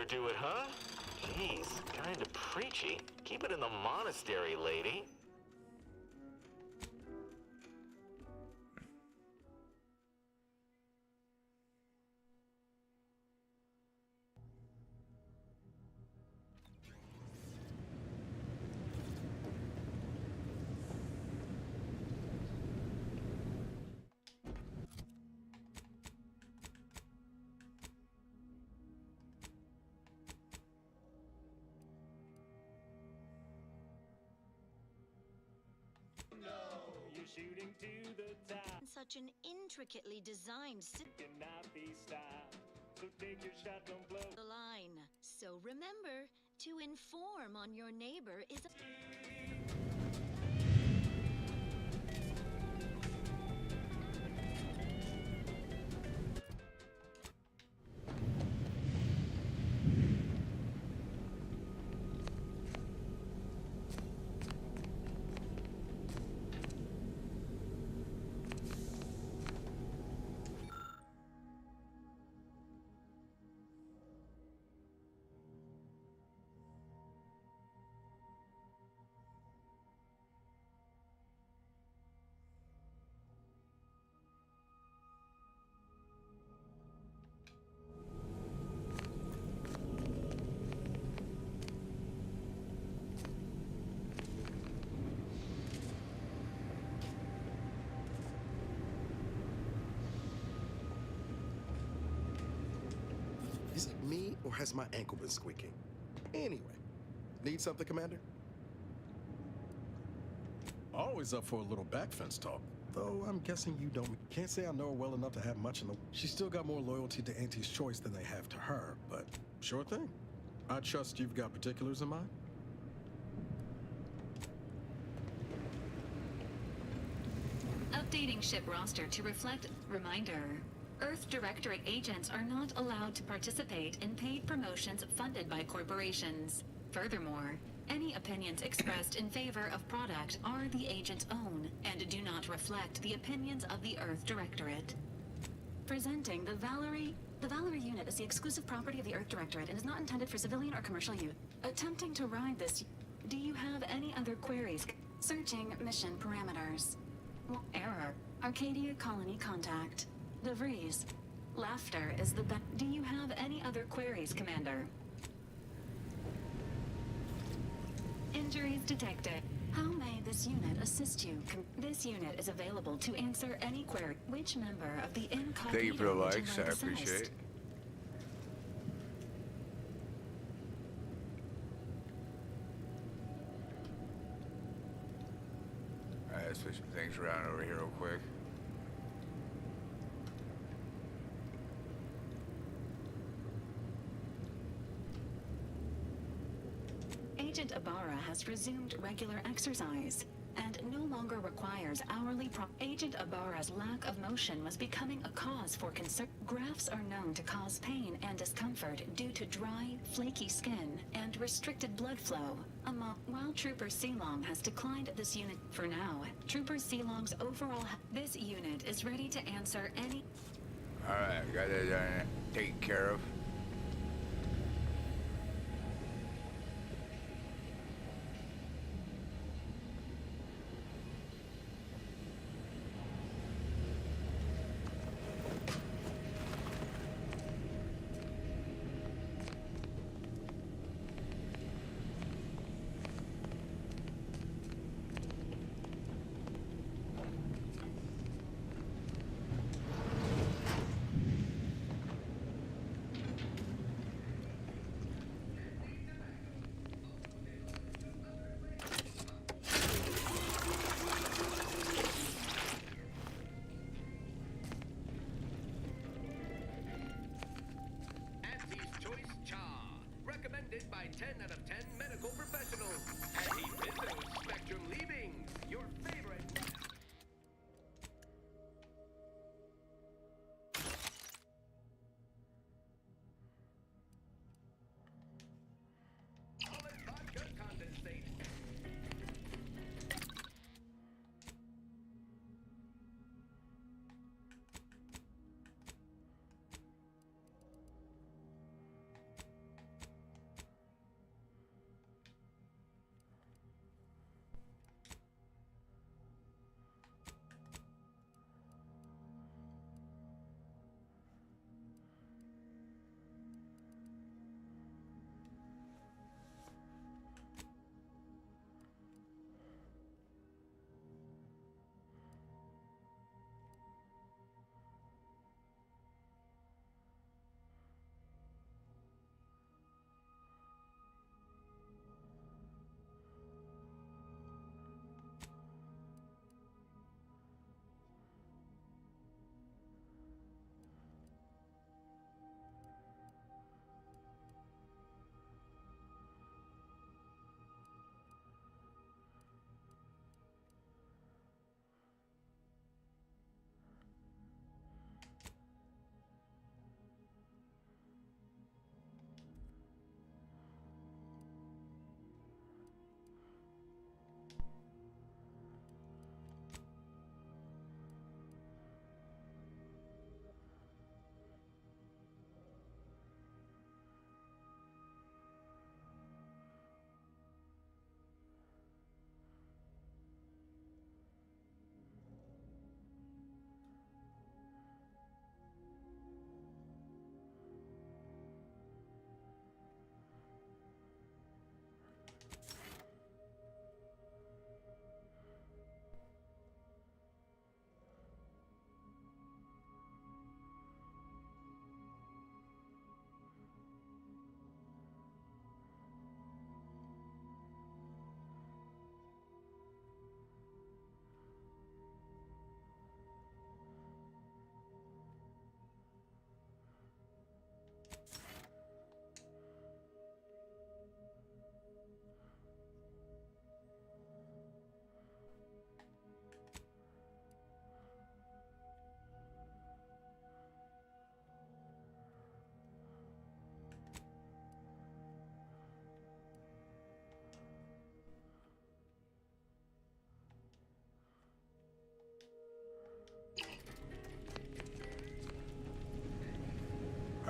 overdo it, huh? Jeez, kinda preachy. Keep it in the monastery, lady. Shooting to the top. Such an intricately designed Cannot be stopped. So take your shot, don't blow the line. So remember, to inform on your neighbor is a Is it me, or has my ankle been squeaking? Anyway, need something, Commander? Always up for a little back fence talk. Though I'm guessing you don't. Can't say I know her well enough to have much in the... She's still got more loyalty to Auntie's choice than they have to her, but sure thing. I trust you've got particulars in mind? Updating ship roster to reflect reminder. Earth Directorate agents are not allowed to participate in paid promotions funded by corporations. Furthermore, any opinions expressed in favor of product are the agent's own and do not reflect the opinions of the Earth Directorate. Presenting the Valerie. The Valerie unit is the exclusive property of the Earth Directorate and is not intended for civilian or commercial use. Attempting to ride this. Do you have any other queries? Searching mission parameters. Error. Arcadia Colony contact. DeVries. Laughter is the best. Do you have any other queries, Commander? Injuries detected. How may this unit assist you? This unit is available to answer any query. Which member of the incognito Thank you for the would you likes, like I assist? appreciate it. Alright, let's switch some things around over here real quick. Agent Ibarra has resumed regular exercise and no longer requires hourly Agent Ibarra's lack of motion was becoming a cause for concern. Graphs are known to cause pain and discomfort due to dry, flaky skin and restricted blood flow. While Trooper Sealong has declined this unit for now, Trooper Sealong's overall this unit is ready to answer any. Alright, got that taken care of.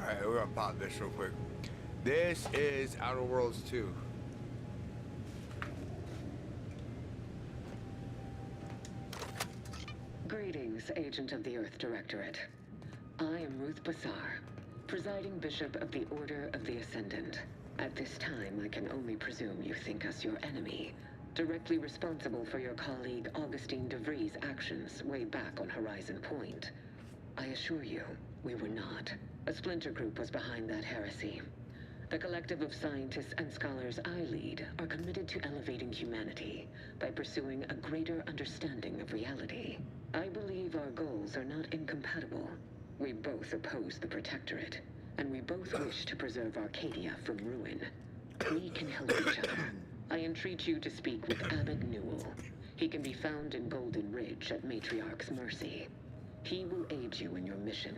Alright, we're gonna pop this real quick. This is Outer Worlds 2. Greetings, Agent of the Earth Directorate. I am Ruth Bassar, presiding Bishop of the Order of the Ascendant. At this time, I can only presume you think us your enemy, directly responsible for your colleague Augustine de Vries' actions way back on Horizon Point. I assure you, we were not. A splinter group was behind that heresy. The collective of scientists and scholars I lead are committed to elevating humanity by pursuing a greater understanding of reality. I believe our goals are not incompatible. We both oppose the Protectorate, and we both wish to preserve Arcadia from ruin. We can help each other. I entreat you to speak with Abbot Newell. He can be found in Golden Ridge at Matriarch's Mercy. He will aid you in your mission,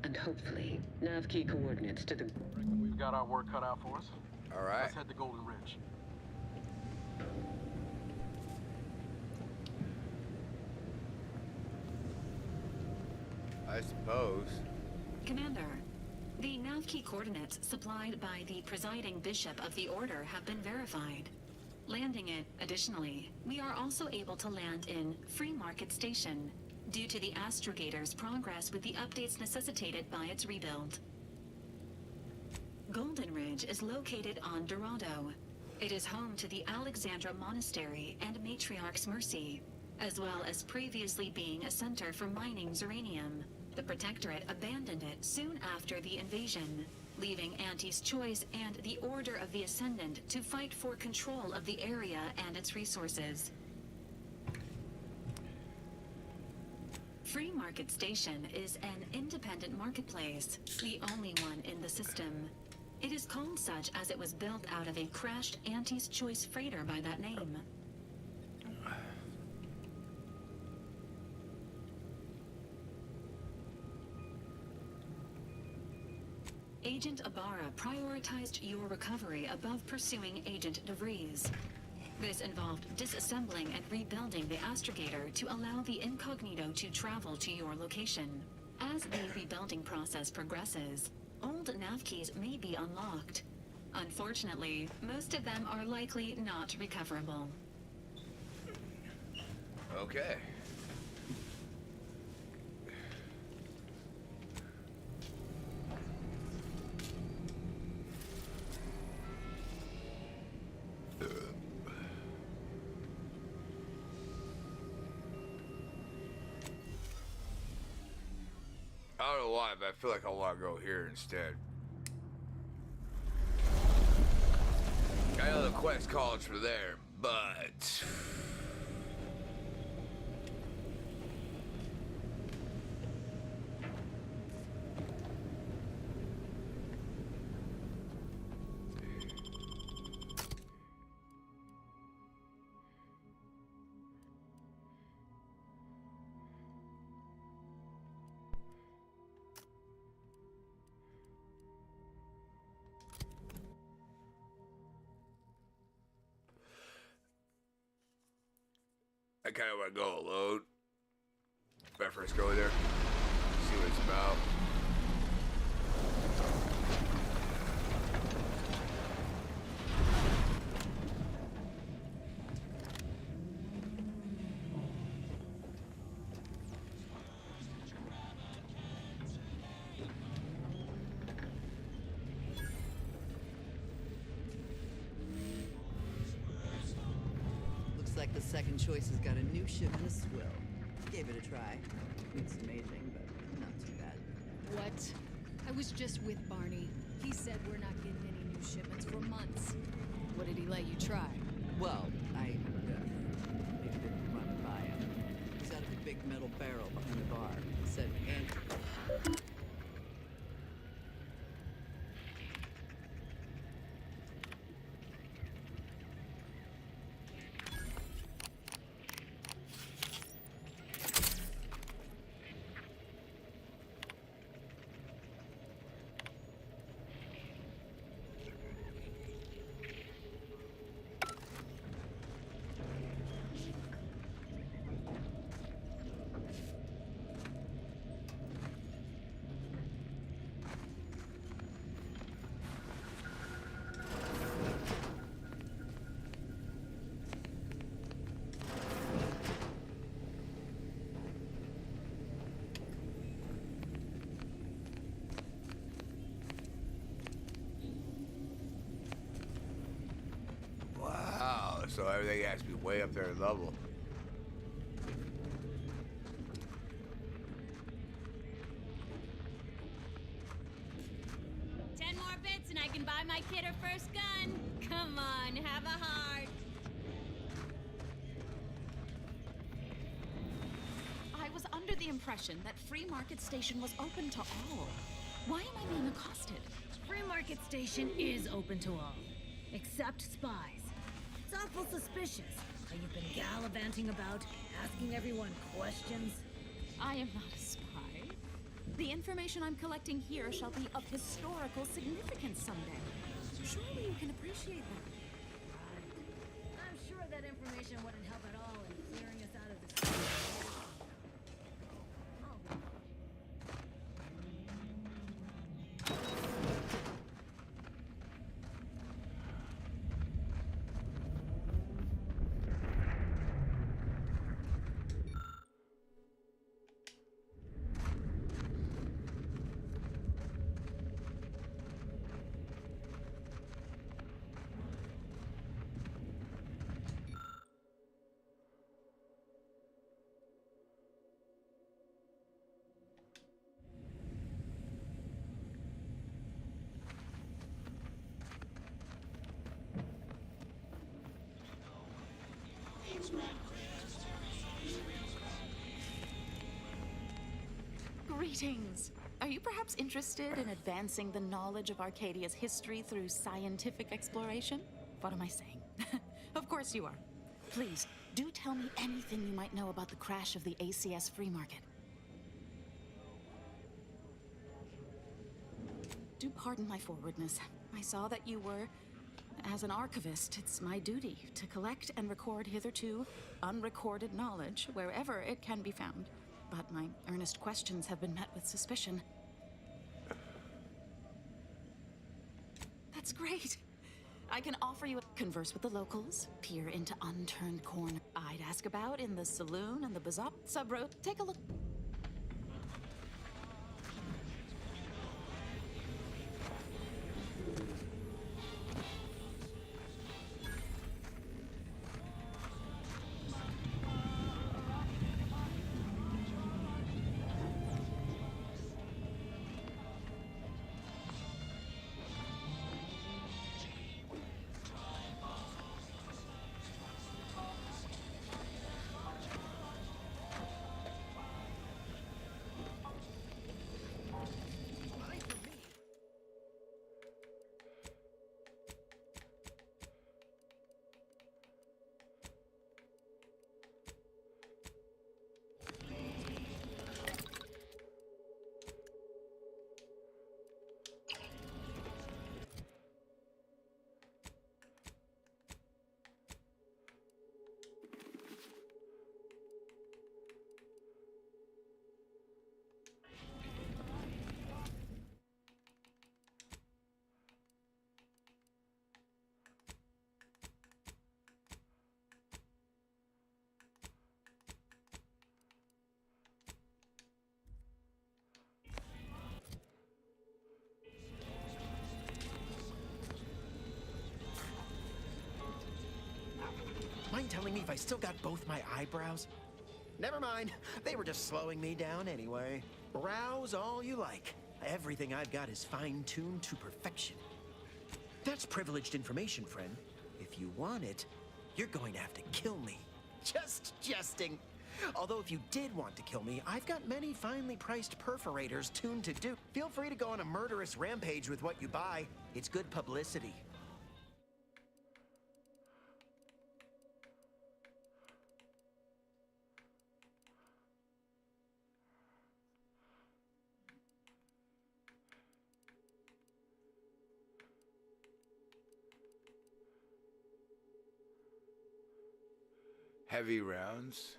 and hopefully, nav key coordinates to the... We've got our work cut out for us. Alright. Let's head to Golden Ridge. I suppose. Commander, the nav key coordinates supplied by the presiding bishop of the order have been verified. Landing it, additionally, we are also able to land in Free Market Station, due to the astrogator's progress with the updates necessitated by its rebuild. Golden Ridge is located on Dorado. It is home to the Alexandra Monastery and Matriarch's Mercy, as well as previously being a center for mining Zeranium. The Protectorate abandoned it soon after the invasion, leaving Auntie's Choice and the Order of the Ascendant to fight for control of the area and its resources. Free Market Station is an independent marketplace, the only one in the system. It is called such as it was built out of a crashed Auntie's Choice freighter by that name. Agent Ibarra prioritized your recovery above pursuing Agent de Vries. This involved disassembling and rebuilding the astrogator to allow the incognito to travel to your location. As the rebuilding process progresses, old nav keys may be unlocked. Unfortunately, most of them are likely not recoverable. Okay. I don't know why, but I feel like I want to go here instead. I know the quest calls for there, but... I kind of want to go alone. When I first go there, see what it's about. Looks like the second choice has got a new ship in a swill. Gave it a try. It's amazing, but not too bad. What? I was just with Barney. He said we're not getting any new shipments for months. What did he let you try? Well, I maybe didn't run it by him. He's out of the big metal barrel behind the bar. Said, and... so everything has to be way up there in level. More bits and I can buy my kid her first gun. Come on, have a heart. I was under the impression that Free Market Station was open to all. Why am I being accosted? Free Market Station is open to all, except spies. It's awful suspicious how you've been gallivanting about, asking everyone questions. I am not a spy. The information I'm collecting here shall be of historical significance someday. Surely you can appreciate that. Right. I'm sure that information wouldn't help at all in clearing us out of this. Greetings. Are you perhaps interested in advancing the knowledge of Arcadia's history through scientific exploration? What am I saying? Of course you are. Please, do tell me anything you might know about the crash of the ACS Free Market. Do pardon my forwardness. I saw that you were... As an archivist, it's my duty to collect and record hitherto unrecorded knowledge wherever it can be found. But my earnest questions have been met with suspicion. That's great. I can offer you a converse with the locals, peer into unturned corner. I'd ask about in the saloon and the bazaar. Subro, take a look. Mind telling me if I still got both my eyebrows? Never mind. They were just slowing me down anyway. Browse all you like. Everything I've got is fine-tuned to perfection. That's privileged information, friend. If you want it, you're going to have to kill me. Just jesting. Although if you did want to kill me, I've got many finely priced perforators tuned to do. Feel free to go on a murderous rampage with what you buy. It's good publicity. Heavy rounds.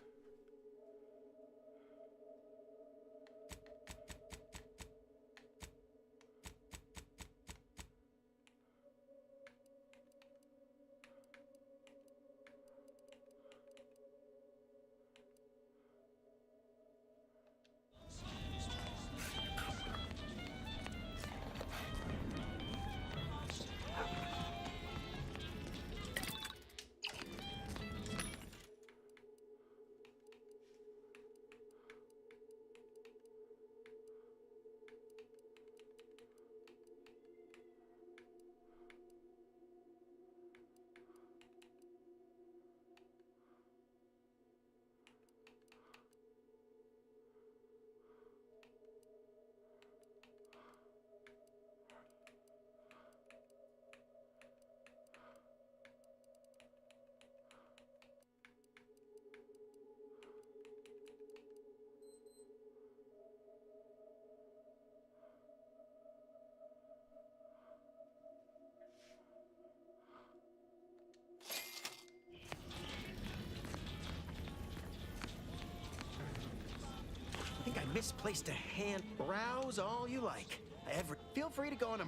misplaced a hand. Browse all you like. Feel free to go on a...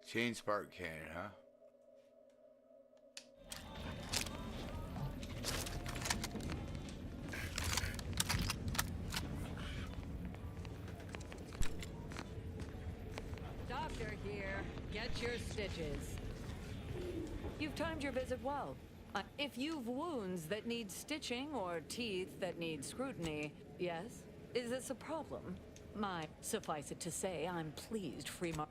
Chain spark cannon, huh? Doctor here. Get your stitches. You've timed your visit well. If you've wounds that need stitching or teeth that need scrutiny, yes? Is this a problem? Suffice it to say, I'm pleased Fremont...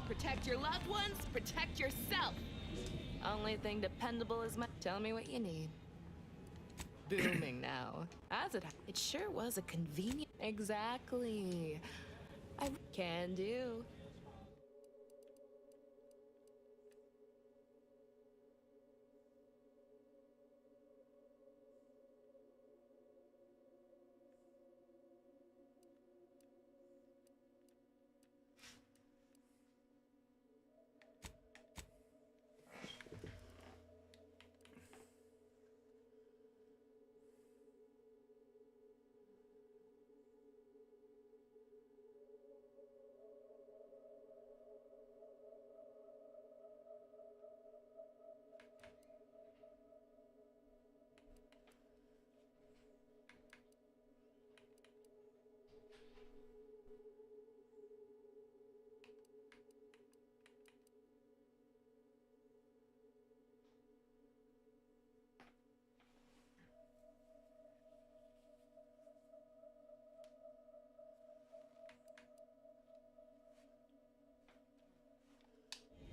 Protect your loved ones, protect yourself. Only thing dependable is my... Tell me what you need. Booming now. It sure was a convenient... Exactly. I can do.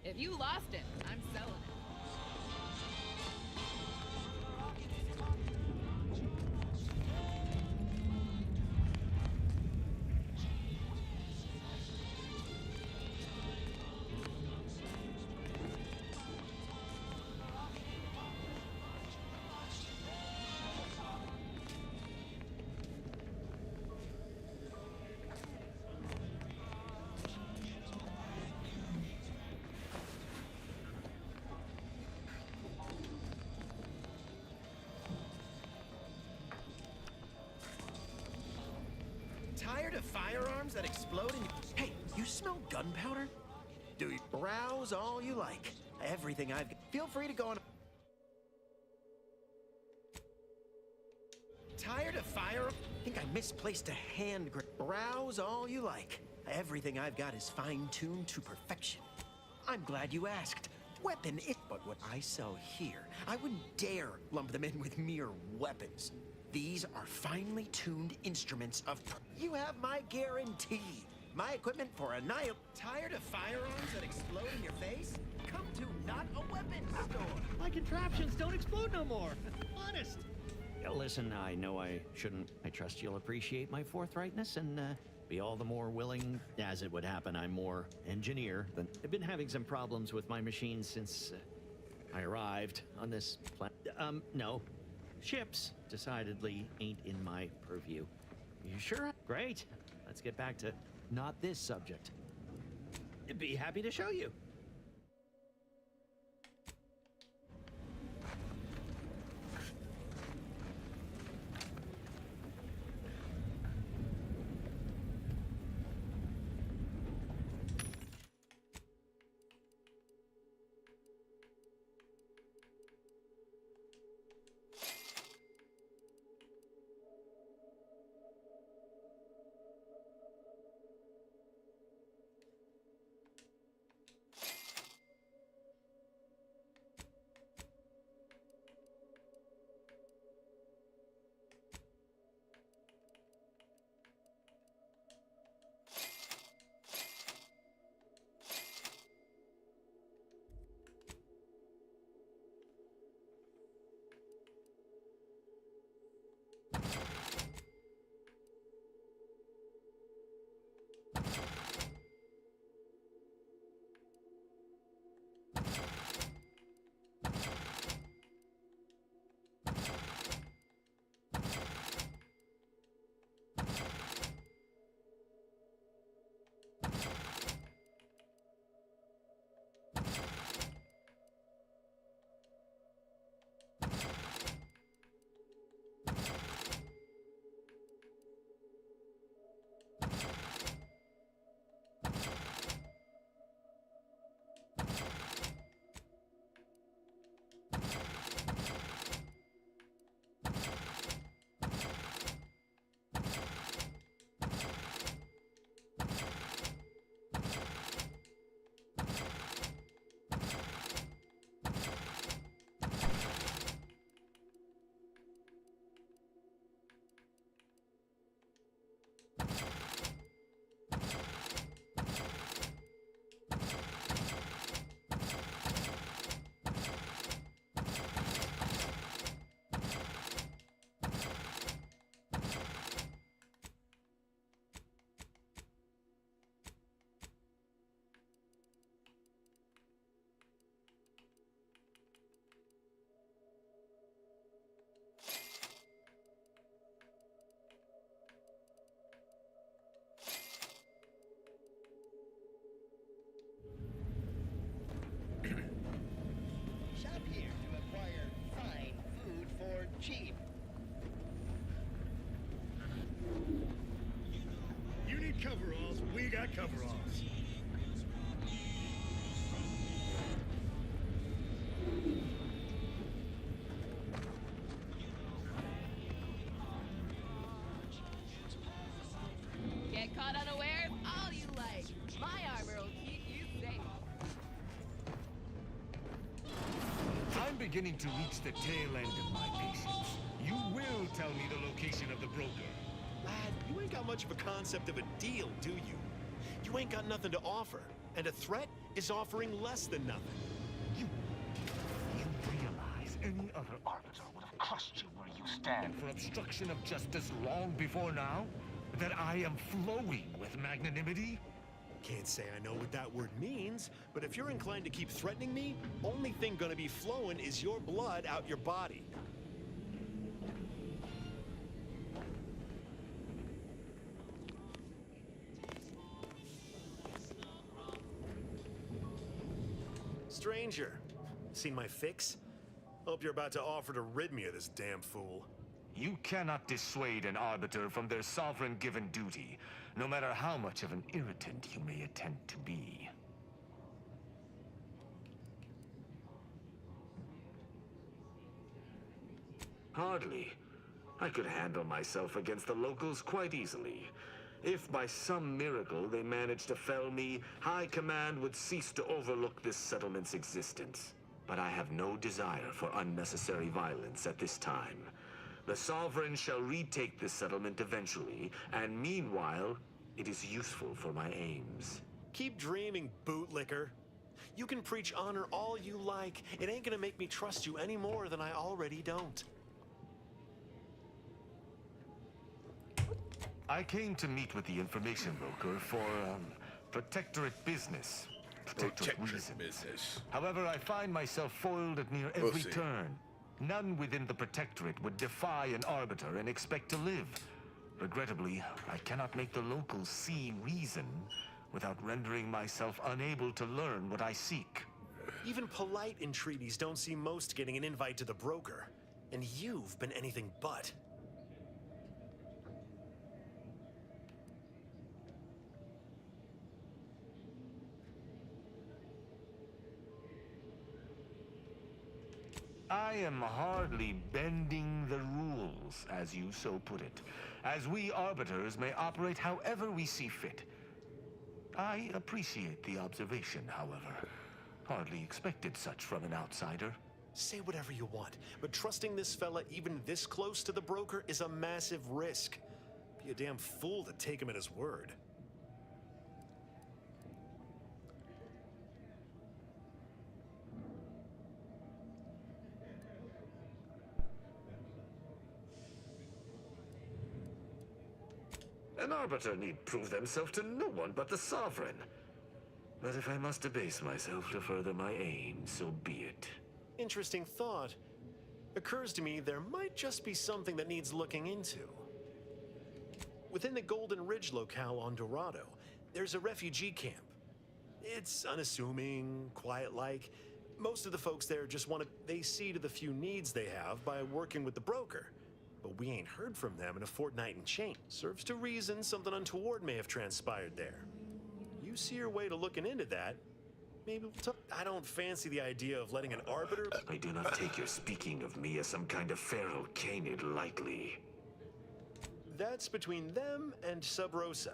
If you lost it, I'm selling it. Tired of firearms that explode in... Hey, you smell gunpowder? Do you? Browse all you like. Everything I've... Feel free to go on... Tired of fire? I think I misplaced a hand grip. Browse all you like. Everything I've got is fine-tuned to perfection. I'm glad you asked. Weapon it... But what I sell here, I wouldn't dare lump them in with mere weapons. These are finely tuned instruments of... You have my guarantee. My equipment for annihil... Tired of firearms that explode in your face? Come to Not a Weapons store. My contraptions don't explode no more. Honest. Listen, I know I shouldn't. I trust you'll appreciate my forthrightness and be all the more willing. As it would happen, I'm more engineer than... I've been having some problems with my machines since I arrived on this planet. No. Ships decidedly ain't in my purview. You sure? Great. Let's get back to not this subject. Be happy to show you. Shop here to acquire fine food for cheap. You need coveralls, we got coveralls. Get caught unawares all you like. My armor will keep you safe. I'm beginning to reach the tail end of my patience. You will tell me the location of the broker. Lad, you ain't got much of a concept of a deal, do you? You ain't got nothing to offer, and a threat is offering less than nothing. You realize any other arbiter would have crushed you where you stand for obstruction of justice long before now? That I am flowing with magnanimity? Can't say I know what that word means, but if you're inclined to keep threatening me, only thing gonna be flowing is your blood out your body. Stranger, seen my fix? Hope you're about to offer to rid me of this damn fool. You cannot dissuade an arbiter from their sovereign-given duty, no matter how much of an irritant you may attempt to be. Hardly. I could handle myself against the locals quite easily. If by some miracle they managed to fell me, High Command would cease to overlook this settlement's existence. But I have no desire for unnecessary violence at this time. The Sovereign shall retake this settlement eventually, and meanwhile, it is useful for my aims. Keep dreaming, bootlicker. You can preach honor all you like. It ain't gonna make me trust you any more than I already don't. I came to meet with the information broker for, protectorate business. Protectorate reasons. However, I find myself foiled at near every turn. None within the Protectorate would defy an Arbiter and expect to live. Regrettably, I cannot make the locals see reason without rendering myself unable to learn what I seek. Even polite entreaties don't see most getting an invite to the broker. And you've been anything but. I am hardly bending the rules, as you so put it, as we Arbiters may operate however we see fit. I appreciate the observation, however. Hardly expected such from an outsider. Say whatever you want, but trusting this fella even this close to the broker is a massive risk. Be a damn fool to take him at his word. An Arbiter need prove themselves to no one but the Sovereign. But if I must debase myself to further my aim, so be it. Interesting thought. Occurs to me there might just be something that needs looking into. Within the Golden Ridge locale on Dorado, there's a refugee camp. It's unassuming, quiet-like. Most of the folks there just they see to the few needs they have by working with the broker. But we ain't heard from them in a fortnight and change. Serves to reason something untoward may have transpired there. You see your way to looking into that, maybe we'll talk. I don't fancy the idea of letting an Arbiter... I do not take your speaking of me as some kind of Pharaoh Canid lightly. That's between them and Sub Rosa.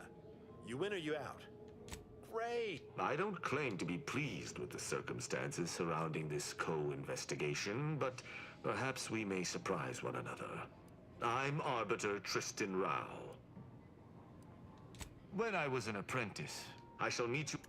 You in or you out? Great! I don't claim to be pleased with the circumstances surrounding this co-investigation, but perhaps we may surprise one another. I'm Arbiter Tristan Rao. When I was an apprentice, I shall meet you...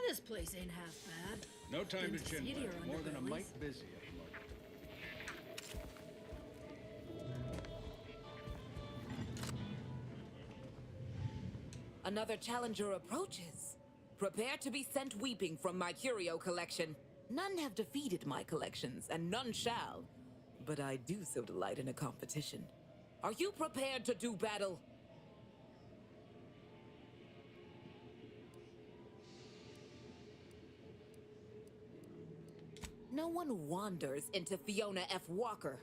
This place ain't half bad. No time Been to chin seedier wag. More than a underbellies. mite busy at the moment. Another challenger approaches. Prepare to be sent weeping from my curio collection. None have defeated my collections, and none shall. But I do so delight in a competition. Are you prepared to do battle? No one wanders into Fiona F. Walker.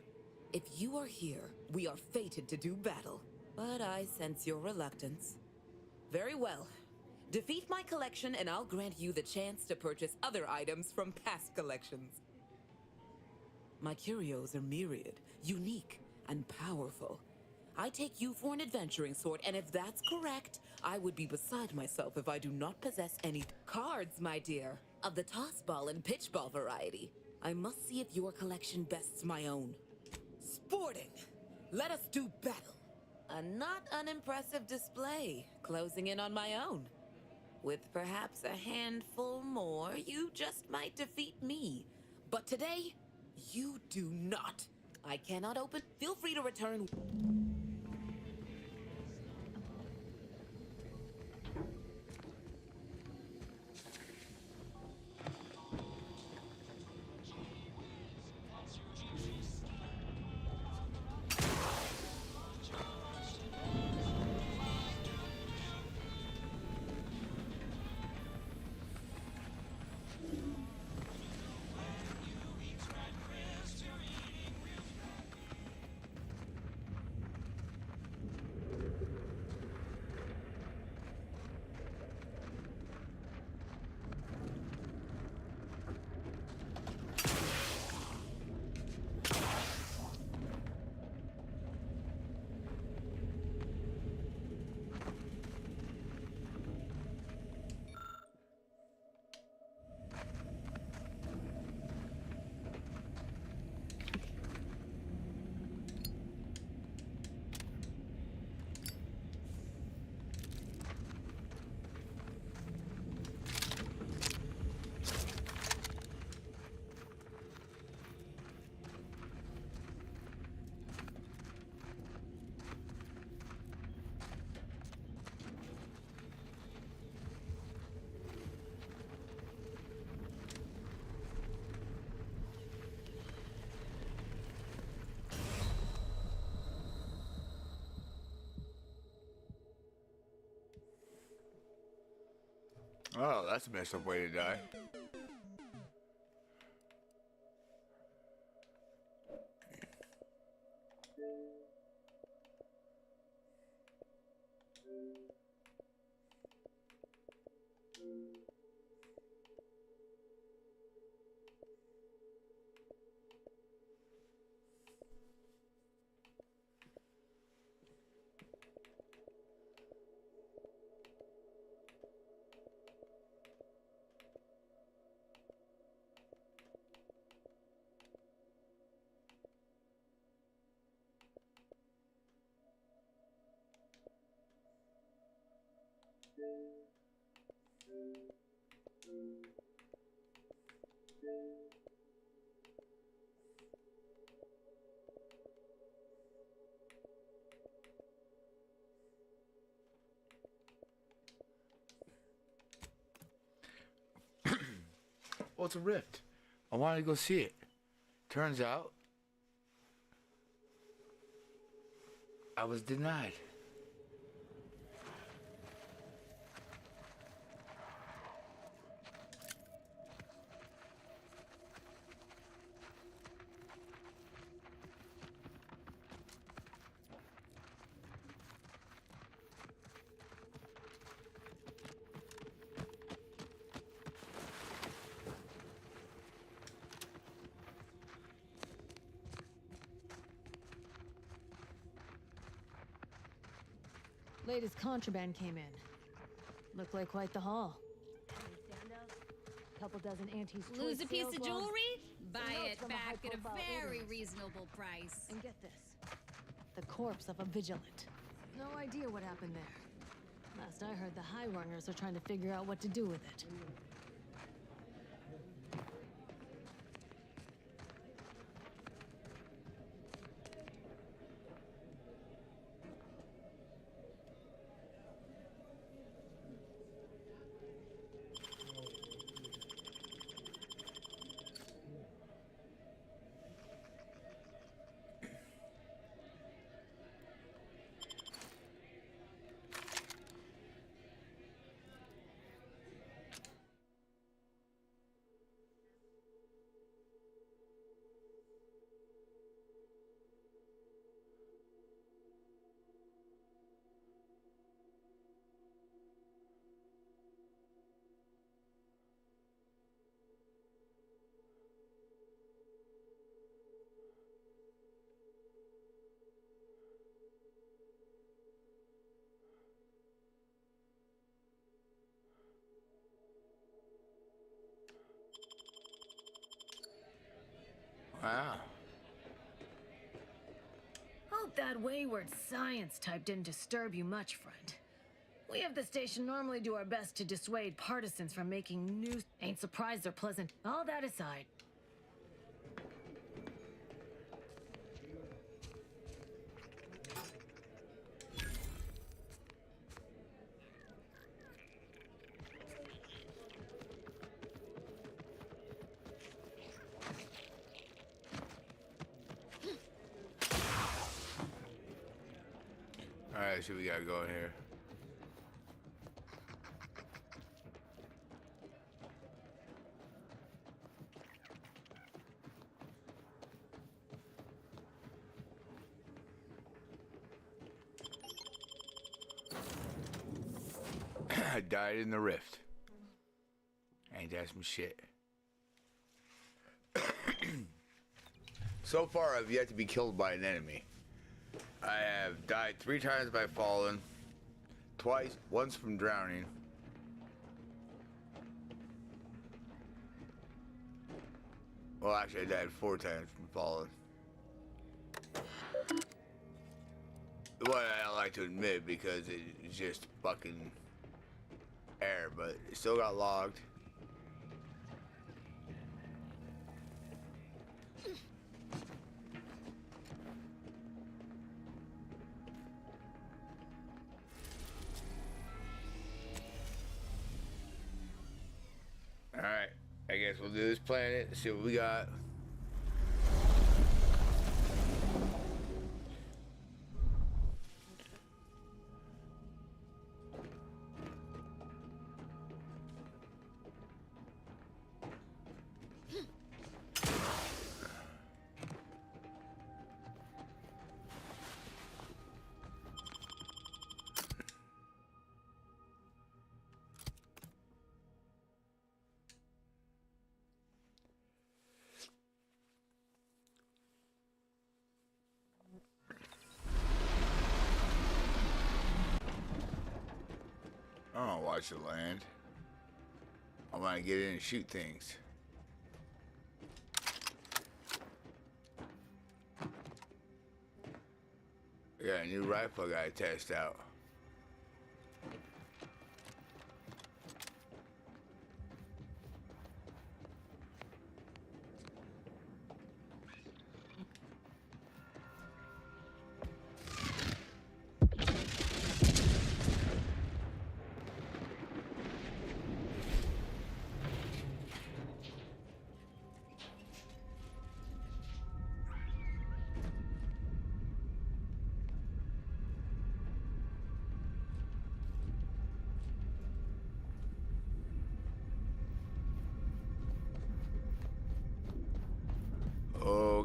If you are here, we are fated to do battle. But I sense your reluctance. Very well. Defeat my collection and I'll grant you the chance to purchase other items from past collections. My curios are myriad, unique, and powerful. I take you for an adventuring sort, and if that's correct, I would be beside myself if I do not possess any cards, my dear, of the toss ball and pitch ball variety. I must see if your collection bests my own. Sporting! Let us do battle! A not unimpressive display, closing in on my own. With perhaps a handful more, you just might defeat me. But today, you do not. I cannot open. Feel free to return. Oh, that's a messed up way to die. Well, it's a rift. I wanted to go see it. Turns out, I was denied. Latest contraband came in. Looked like quite the haul. Any standouts? Couple dozen antiques. Lose a piece of sales jewelry? logs, Buy some notes it from back at a high-profile very aliens. reasonable price. And get this. The corpse of a vigilant. No idea what happened there. Last I heard, the High Runners are trying to figure out what to do with it. Wow. Hope that wayward science type didn't disturb you much, friend. We of the station normally do our best to dissuade partisans from making news. Ain't surprised they're pleasant. All that aside. Alright, so we gotta go in here. I died in the rift. Ain't that some shit? So far, I've yet to be killed by an enemy. I have died 3 times by falling, twice, once from drowning. Well, actually, I died 4 times from falling. What I don't like to admit because it's just fucking air, but it still got logged. Alright, I guess we'll do this planet and see what we got. I don't watch the land. I want to get in and shoot things. I got a new rifle I gotta test out.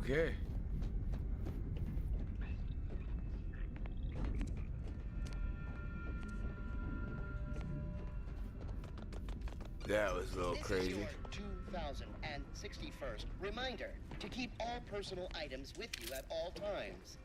Okay. That was a little crazy. This is your 2061st reminder to keep all personal items with you at all times.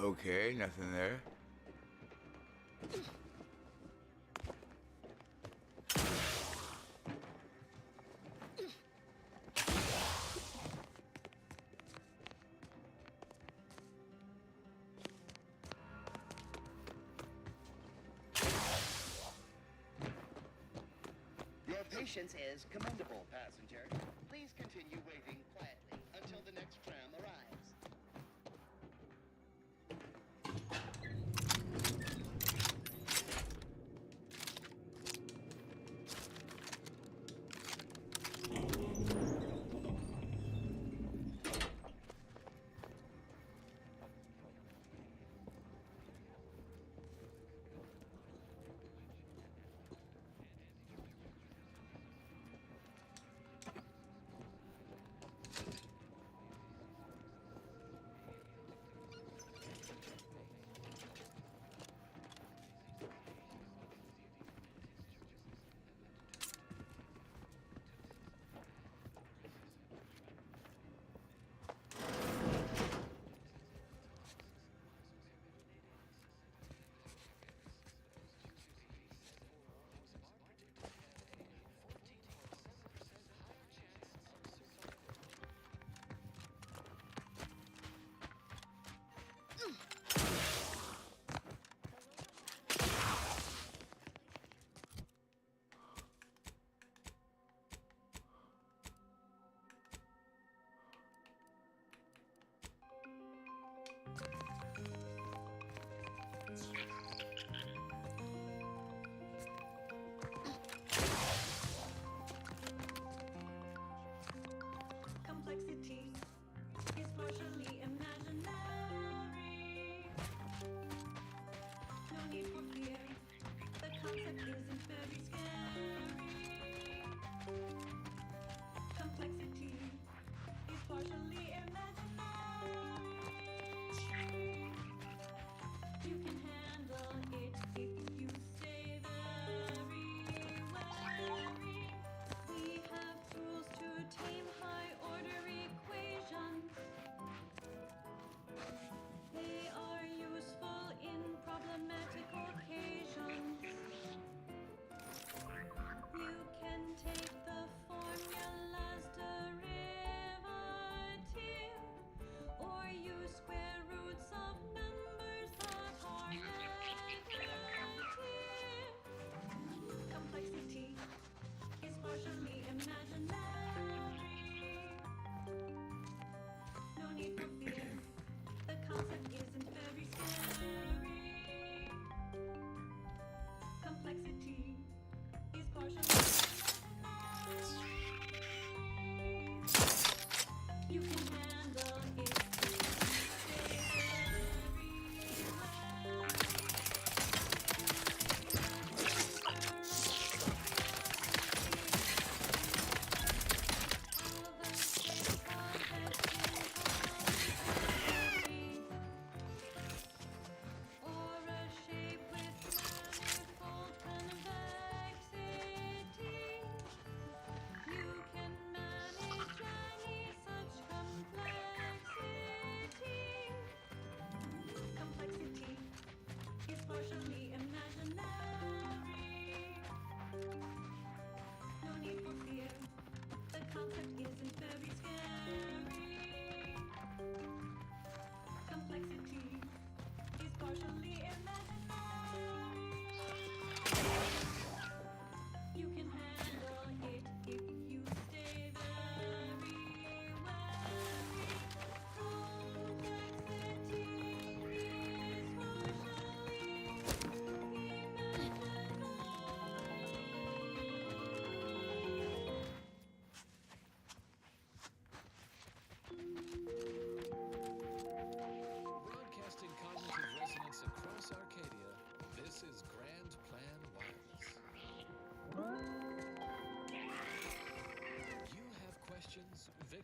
Okay, nothing there. Your patience is commendable, passenger. Please continue waiting quietly until the next tram arrives.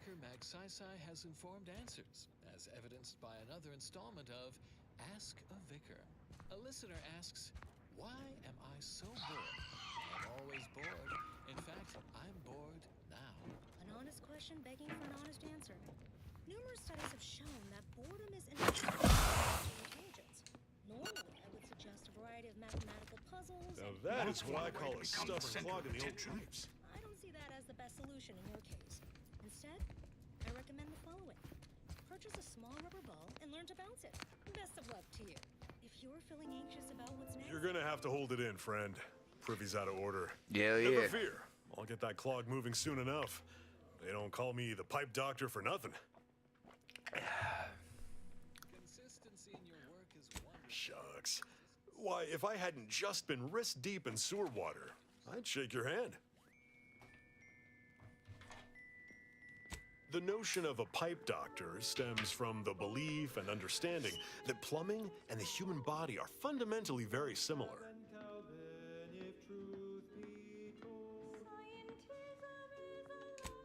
Vicar Mag Sai has informed answers, as evidenced by another installment of Ask a Vicar. A listener asks, why am I so bored? I'm always bored. In fact, I'm bored now. An honest question begging for an honest answer. Numerous studies have shown that boredom is integral to agents. Normally, I would suggest a variety of mathematical puzzles. Now that is what I call a stuffed clog in the old pipes. I don't see that as the best solution in your case. Instead, I recommend the following. Purchase a small rubber ball and learn to bounce it. Best of luck to you. If you're feeling anxious about what's next... You're gonna have to hold it in, friend. Privy's out of order. Yeah, Never fear. I'll get that clog moving soon enough. They don't call me the pipe doctor for nothing. Consistency in your work is wonderful. Shucks. Why, if I hadn't just been wrist deep in sewer water, I'd shake your hand. The notion of a pipe doctor stems from the belief and understanding that plumbing and the human body are fundamentally very similar.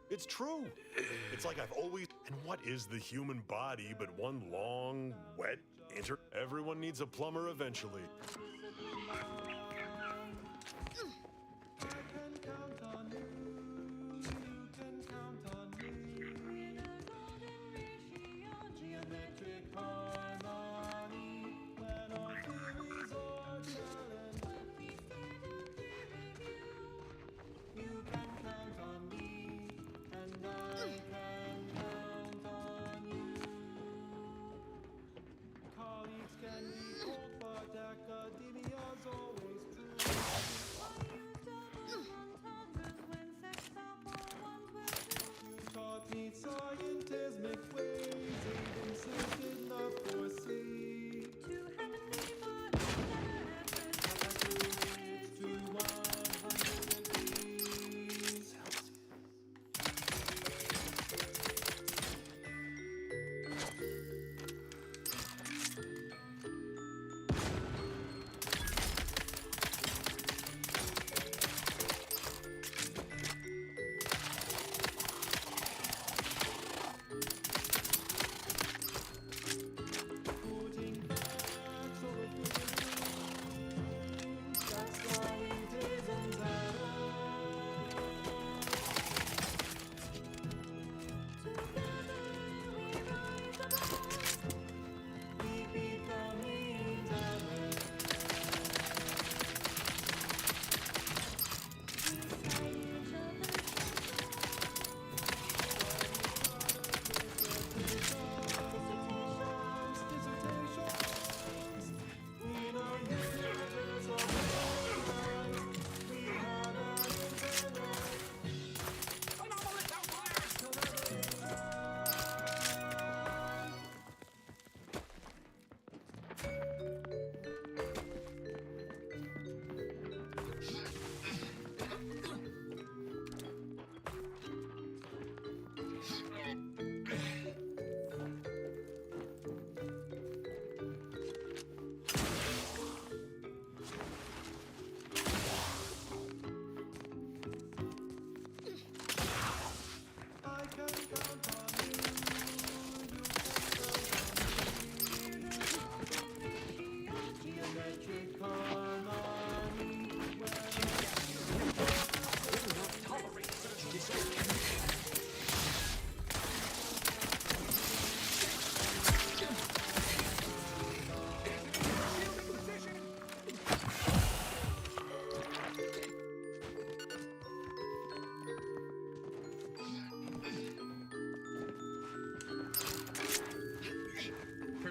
It's true. It's like I've always... And what is the human body but one long, wet Everyone needs a plumber eventually.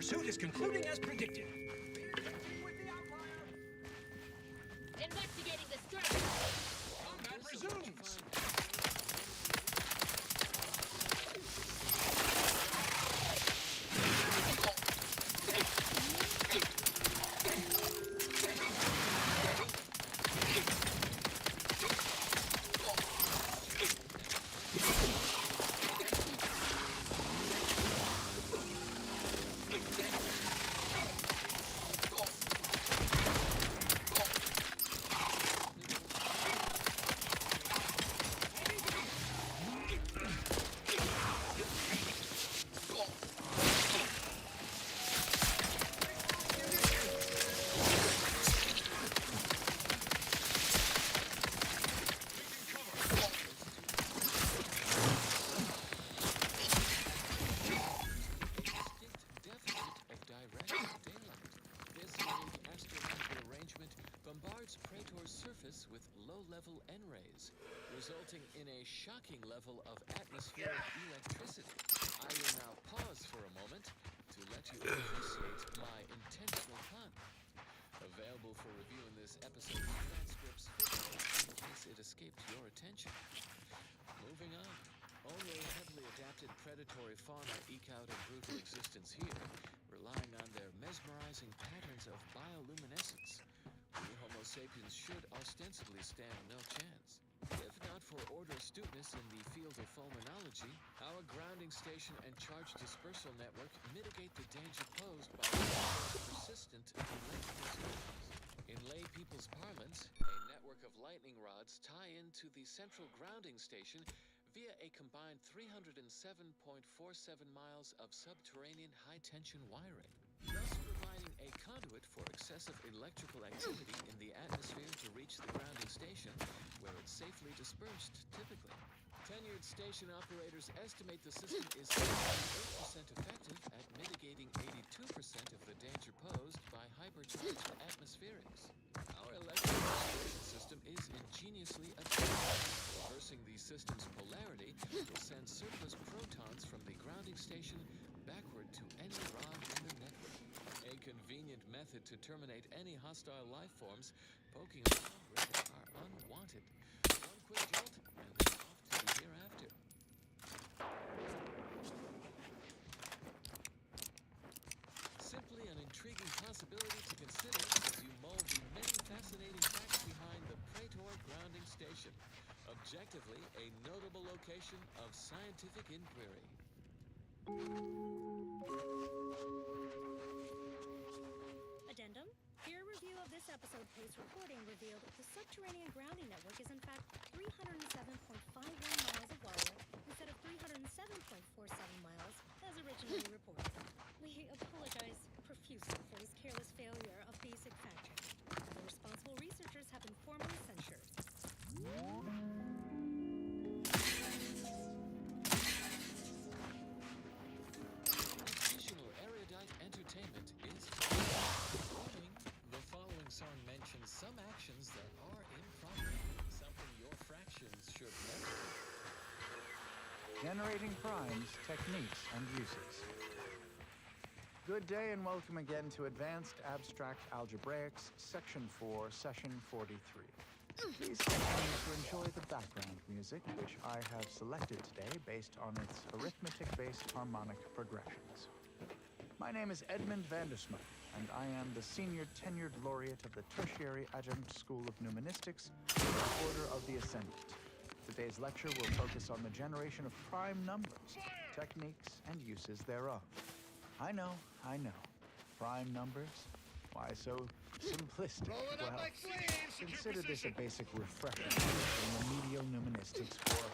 Pursuit is concluding as predicted. Investigating the structure. Combat resumes. in a shocking level of atmospheric electricity. I will now pause for a moment to let you appreciate my intentional pun. Available for review in this episode's transcript's footnotes in case it escaped your attention. Moving on. Only heavily adapted predatory fauna eke out a brutal existence here, relying on their mesmerizing patterns of bioluminescence. We Homo sapiens should ostensibly stand no chance. If not for order astuteness in the field of fulminology, our grounding station and charge dispersal network mitigate the danger posed by persistent electrical storms. In lay people's parlance, a network of lightning rods tie into the central grounding station via a combined 307.47 miles of subterranean high-tension wiring, thus providing a conduit for excessive electrical activity in the atmosphere to reach the grounding station, where it's safely dispersed, typically. Tenured station operators estimate the system is 78% effective at mitigating 82% of the danger posed by hypercharged atmospherics. Our electrical dispersion system is ingeniously adapted. Reversing the system's polarity will send surplus protons from the grounding station backward to any rod in the network. A convenient method to terminate any hostile life forms poking around where they are unwanted. One quick jolt, and they're off to the hereafter. Simply an intriguing possibility to consider as you mull the many fascinating facts behind the Praetor grounding station. Objectively, a notable location of scientific inquiry. Addendum. Peer review of this episode post-recording revealed the subterranean grounding network is in fact 307.51 miles of wire instead of 307.47 miles as originally reported. We apologize profusely for this careless failure of basic fact-checking. The responsible researchers have been formally censured. Additional erudite entertainment is warning. The following song mentions some actions that are improper, something your fractions should never do. Generating primes, techniques, and uses. Good day and welcome again to Advanced Abstract Algebraics, Section 4, Session 43. Please continue to enjoy the background music, which I have selected today based on its arithmetic-based harmonic progressions. My name is Edmund Vandersmoot, and I am the Senior Tenured Laureate of the Tertiary Adjunct School of Numismatics, Order of the Ascendant. Today's lecture will focus on the generation of prime numbers, techniques, and uses thereof. I know. Prime numbers? Why so simplistic? Well, consider this a basic refresher in remedial numismatics for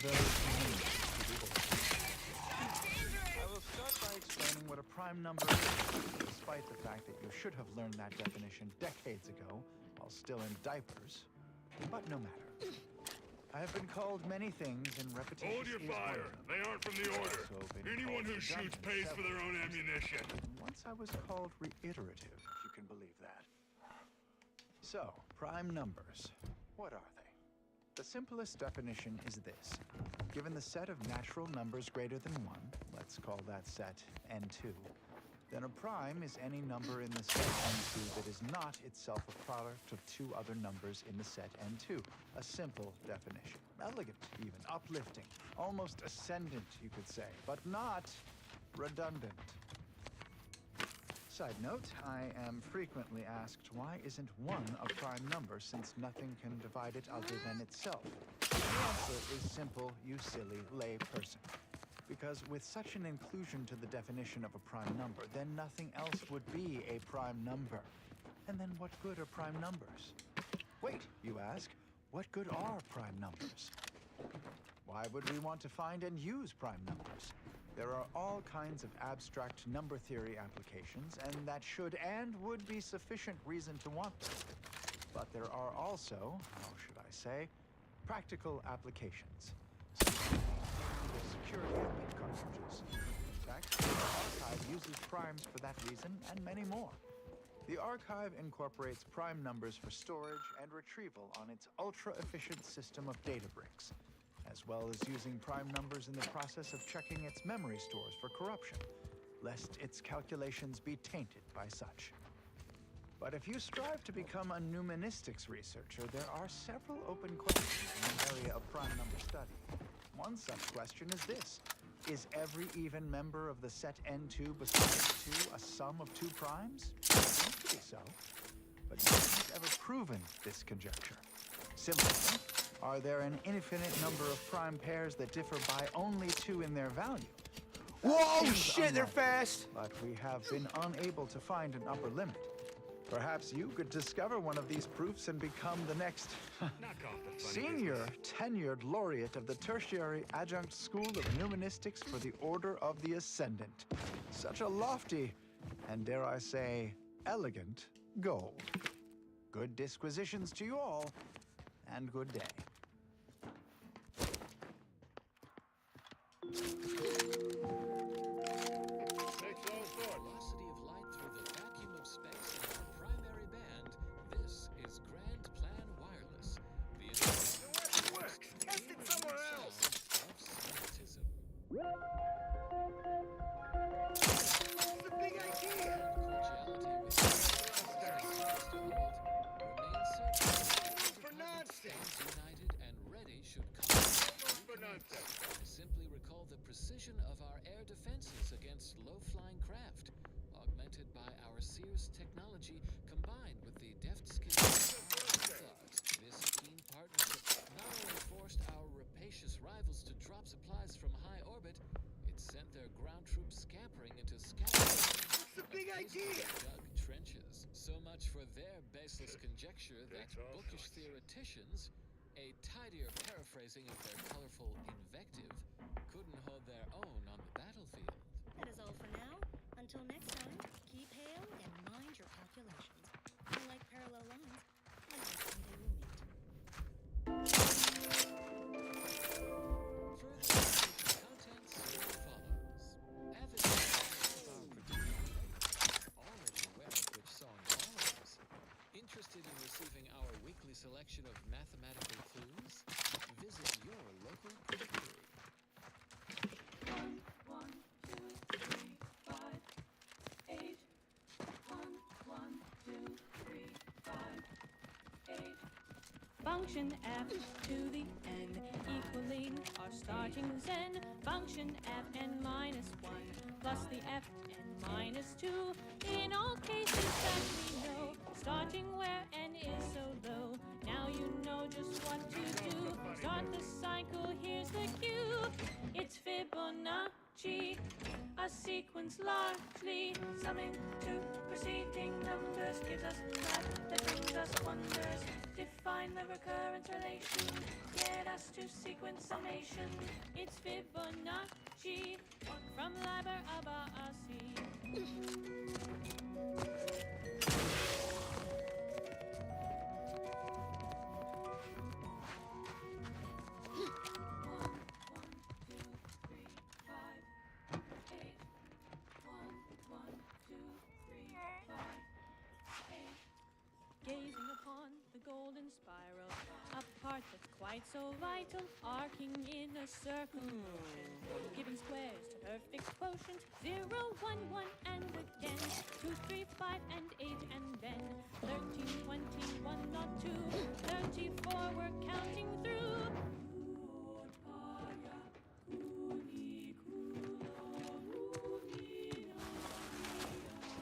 those new to the order. I will start by explaining what a prime number is, despite the fact that you should have learned that definition decades ago while still in diapers. But no matter. I have been called many things in repetition. Hold your fire. They aren't from the order. Anyone who shoots pays for their own ammunition. Once I was called reiterative, if you can believe that. So, prime numbers. What are they? The simplest definition is this. Given the set of natural numbers greater than 1, let's call that set n2, then a prime is any number in the set n2 that is not itself a product of two other numbers in the set n2. A simple definition. Elegant, even. Uplifting. Almost ascendant, you could say, but not redundant. Side note, I am frequently asked why isn't 1 a prime number since nothing can divide it other than itself? The answer is simple, you silly lay person. Because with such an inclusion to the definition of a prime number, then nothing else would be a prime number. And then what good are prime numbers? Wait, you ask, what good are prime numbers? Why would we want to find and use prime numbers? There are all kinds of abstract number theory applications, and that should and would be sufficient reason to want them. But there are also, how should I say, practical applications. Secure gambit cartridges. In fact, the archive uses primes for that reason and many more. The archive incorporates prime numbers for storage and retrieval on its ultra-efficient system of data bricks, as well as using prime numbers in the process of checking its memory stores for corruption, lest its calculations be tainted by such. But if you strive to become a numismatics researcher, there are several open questions in the area of prime number study. One such question is this: is every even member of the set N2 besides 2 a sum of 2 primes? It seems to be so, but no one has ever proven this conjecture. Similarly, are there an infinite number of prime pairs that differ by only 2 in their value? Whoa, shit, they're fast! But we have been unable to find an upper limit. Perhaps you could discover one of these proofs and become the next senior tenured laureate of the Tertiary Adjunct School of Numismatics for the Order of the Ascendant. Such a lofty, and dare I say, elegant goal. Good disquisitions to you all, and good day. Velocity of light through the vacuum of space in our primary band. This is Grand Plan Wireless. The Work! Test it somewhere else! of scientism. It's a big idea! For nonsense! United and ready should come. For nonsense! Simply recall the precision of our air defenses against low-flying craft, augmented by our Sears technology combined with the deft skills of our thugs. This keen partnership not only forced our rapacious rivals to drop supplies from high orbit, it sent their ground troops scampering into What's the big idea? dug trenches. So much for their baseless conjecture that bookish theoreticians, a tidier paraphrasing of their colorful invective, couldn't hold their own on the battlefield. That is all for now. Until next time, keep hail and mind your calculations. Unlike parallel lines, I hope someday we'll meet. Further contents follows. Avid listeners of our predicament, already aware of which song follows. Interested in receiving our weekly selection of mathematical clues? Visit your local predictory. 1, 2, 3, 5, 8. 1, 2, 3, 5, 8. Function f to the n equaling our starting zen. Function fn minus 1 plus the fn minus 2. In all cases that we know, starting where n is so low. Now you know just what to do. Start the cycle, here's the cue. It's Fibonacci, a sequence largely summing to preceding numbers. Gives us math that brings us wonders. Define the recurrence relation, get us to sequence summation. It's Fibonacci from Liber Abaci. Gazing upon the golden spiral, a part that's quite so vital, arcing in a circle motion, giving squares to perfect quotient. 0, 1, 1, and again 2, 3, 5, and 8, and then 13, 21, not 2, 34. We're counting through.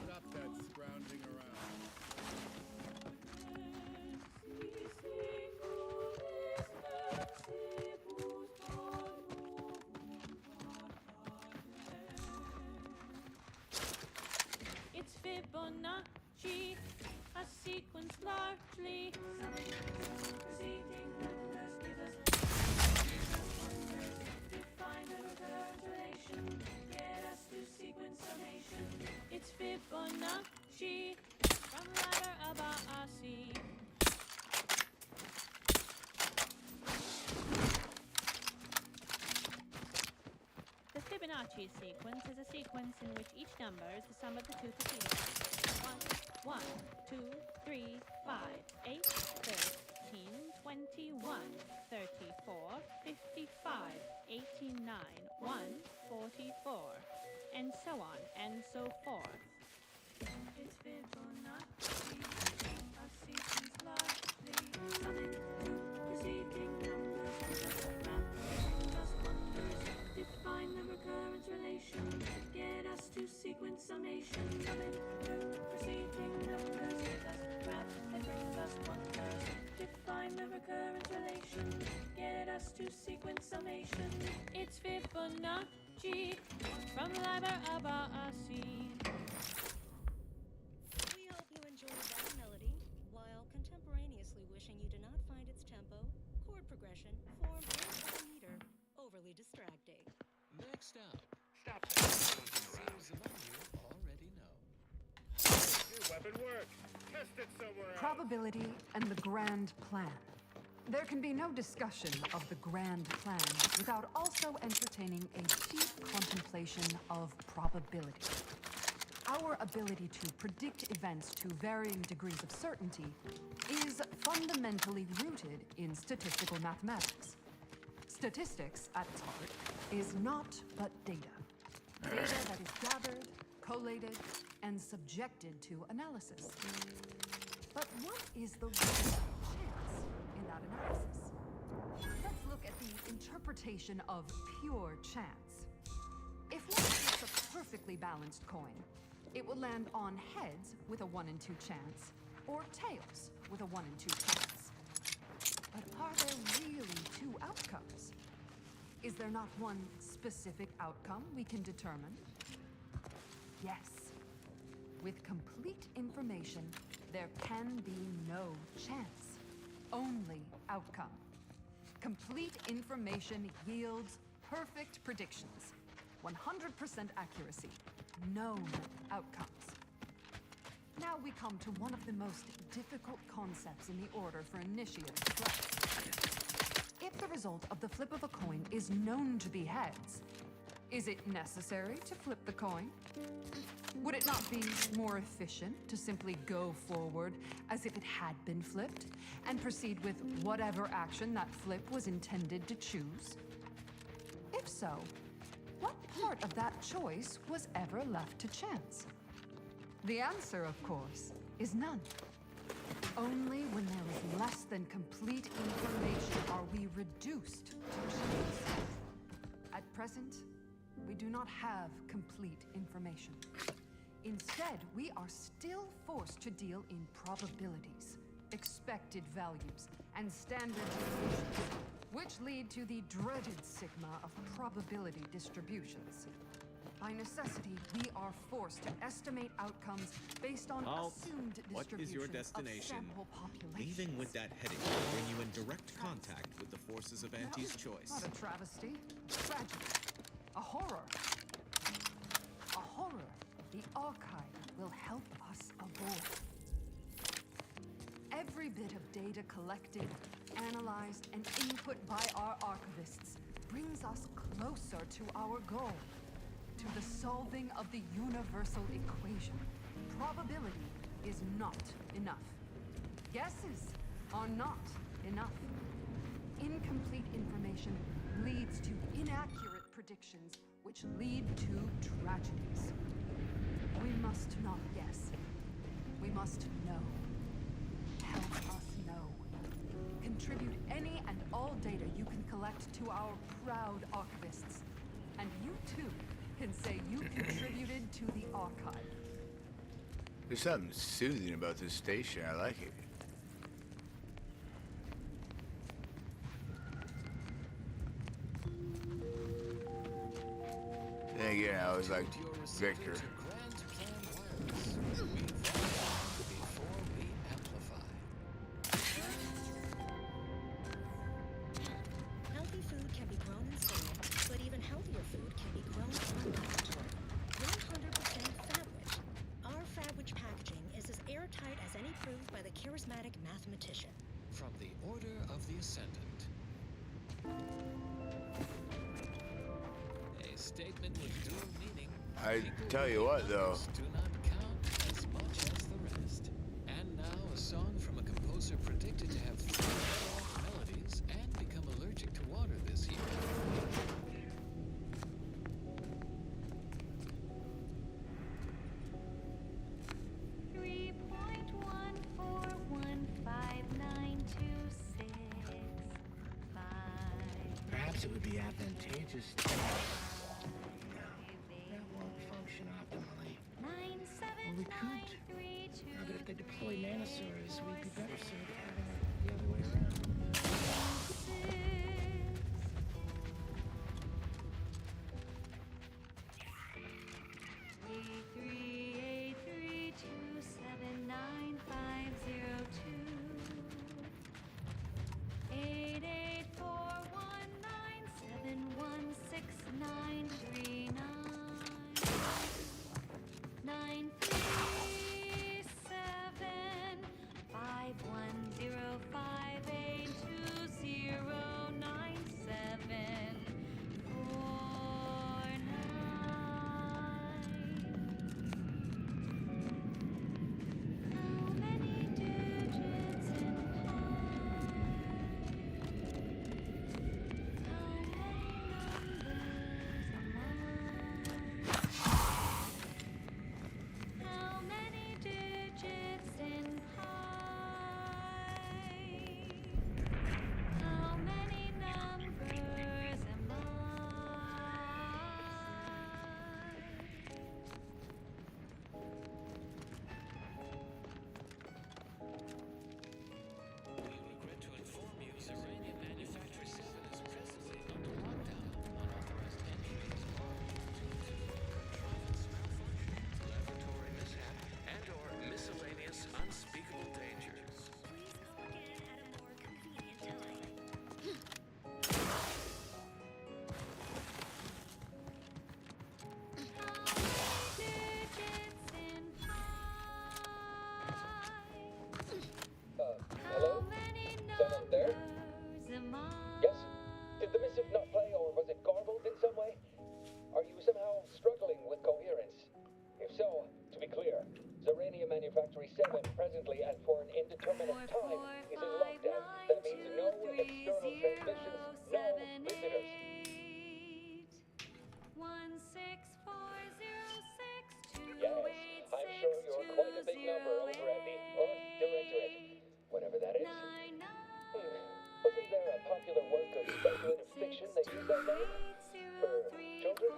Stop that scrounging around. It's Fibonacci, a sequence largely preceding numbers. Give us define the recurrence relation, get us to sequence summation. It's Fibonacci from Liber Abaci. The Fibonacci Fibonacci sequence is a sequence in which each number is the sum of the two preceding ones. 1, 2, 3, 5, 8, 13, 21, 34, 55, 89, 1, 44, and so on and so forth. It's Fibonacci, a sequence largely summing two preceding numbers with a math just wonders. Define the recurrence relation, get us to sequence summation. Summing two preceding numbers with us graph that brings us wonders. Define the recurrence relation, get us to sequence summation. It's Fibonacci from Liber Abaci. We hope you enjoyed that melody, while contemporaneously wishing you did not find its tempo, chord progression, form, or meter overly distracting. Next up. Stop Seems among you already know. Your weapon works. Test it somewhere else. Probability and the grand plan. There can be no discussion of the grand plan without also entertaining a deep contemplation of probability. Our ability to predict events to varying degrees of certainty is fundamentally rooted in statistical mathematics. Statistics, at its heart, is not but data. Data that is gathered, collated, and subjected to analysis. But what is the real chance in that analysis? Let's look at the interpretation of pure chance. If one takes a perfectly balanced coin, it will land on heads with a 1 in 2 chance, or tails with a 1 in 2 chance. But are there really two outcomes? Is there not one specific outcome we can determine? Yes. With complete information, there can be no chance, only outcome. Complete information yields perfect predictions, 100% accuracy, known outcomes. Now we come to one of the most difficult concepts in the order for initiates class. If the result of the flip of a coin is known to be heads, is it necessary to flip the coin? Would it not be more efficient to simply go forward as if it had been flipped and proceed with whatever action that flip was intended to choose? If so, what part of that choice was ever left to chance? The answer, of course, is none. Only when there is less than complete information are we reduced to chance. At present, we do not have complete information. Instead, we are still forced to deal in probabilities, expected values, and standard deviations, which lead to the dreaded sigma of probability distributions. By necessity, we are forced to estimate outcomes based on assumed distributions What is your destination? of sample populations. Leaving with that heading will bring you in direct contact with the forces of Auntie's choice. Not a travesty. Tragedy. A horror. A horror the archive will help us avoid. Every bit of data collected, analyzed, and input by our archivists brings us closer to our goal, to the solving of the universal equation. Probability is not enough. Guesses are not enough. Incomplete information leads to inaccurate predictions, which lead to tragedies. We must not guess. We must know. Help us know. Contribute any and all data you can collect to our proud archivists. And you too can say you contributed to the archive. There's something soothing about this station. I like it. And again, I was like Victor. Healthy food can be grown and sold, but even healthier food can be grown uncontrolled. 100% Fabwich. Our Fabwich packaging is as airtight as any proved by the charismatic mathematician. From the Order of the Ascendant. A statement with dual meaning. I tell you what, though. Do not count as much as the rest. And now a song from a composer predicted to have 3 better-off melodies and become allergic to water this year. Perhaps it would be advantageous to... No, that won't function optimally. Or we could. Now that if they deploy nanosaurs, we'd be better served having it the other way around. Hello? Someone there? Yes? Did the missive not play, or was it garbled in some way? Are you somehow struggling with coherence? If so, to be clear, Zerania Manufactory 7 presently and for an indeterminate time is in lockdown. That means no external transmissions, no visitors. Yes, I'm sure you're quite a big number over at the Earth Directorate. Whatever that is. Wasn't there a popular work of speculative fiction that used that name? For children?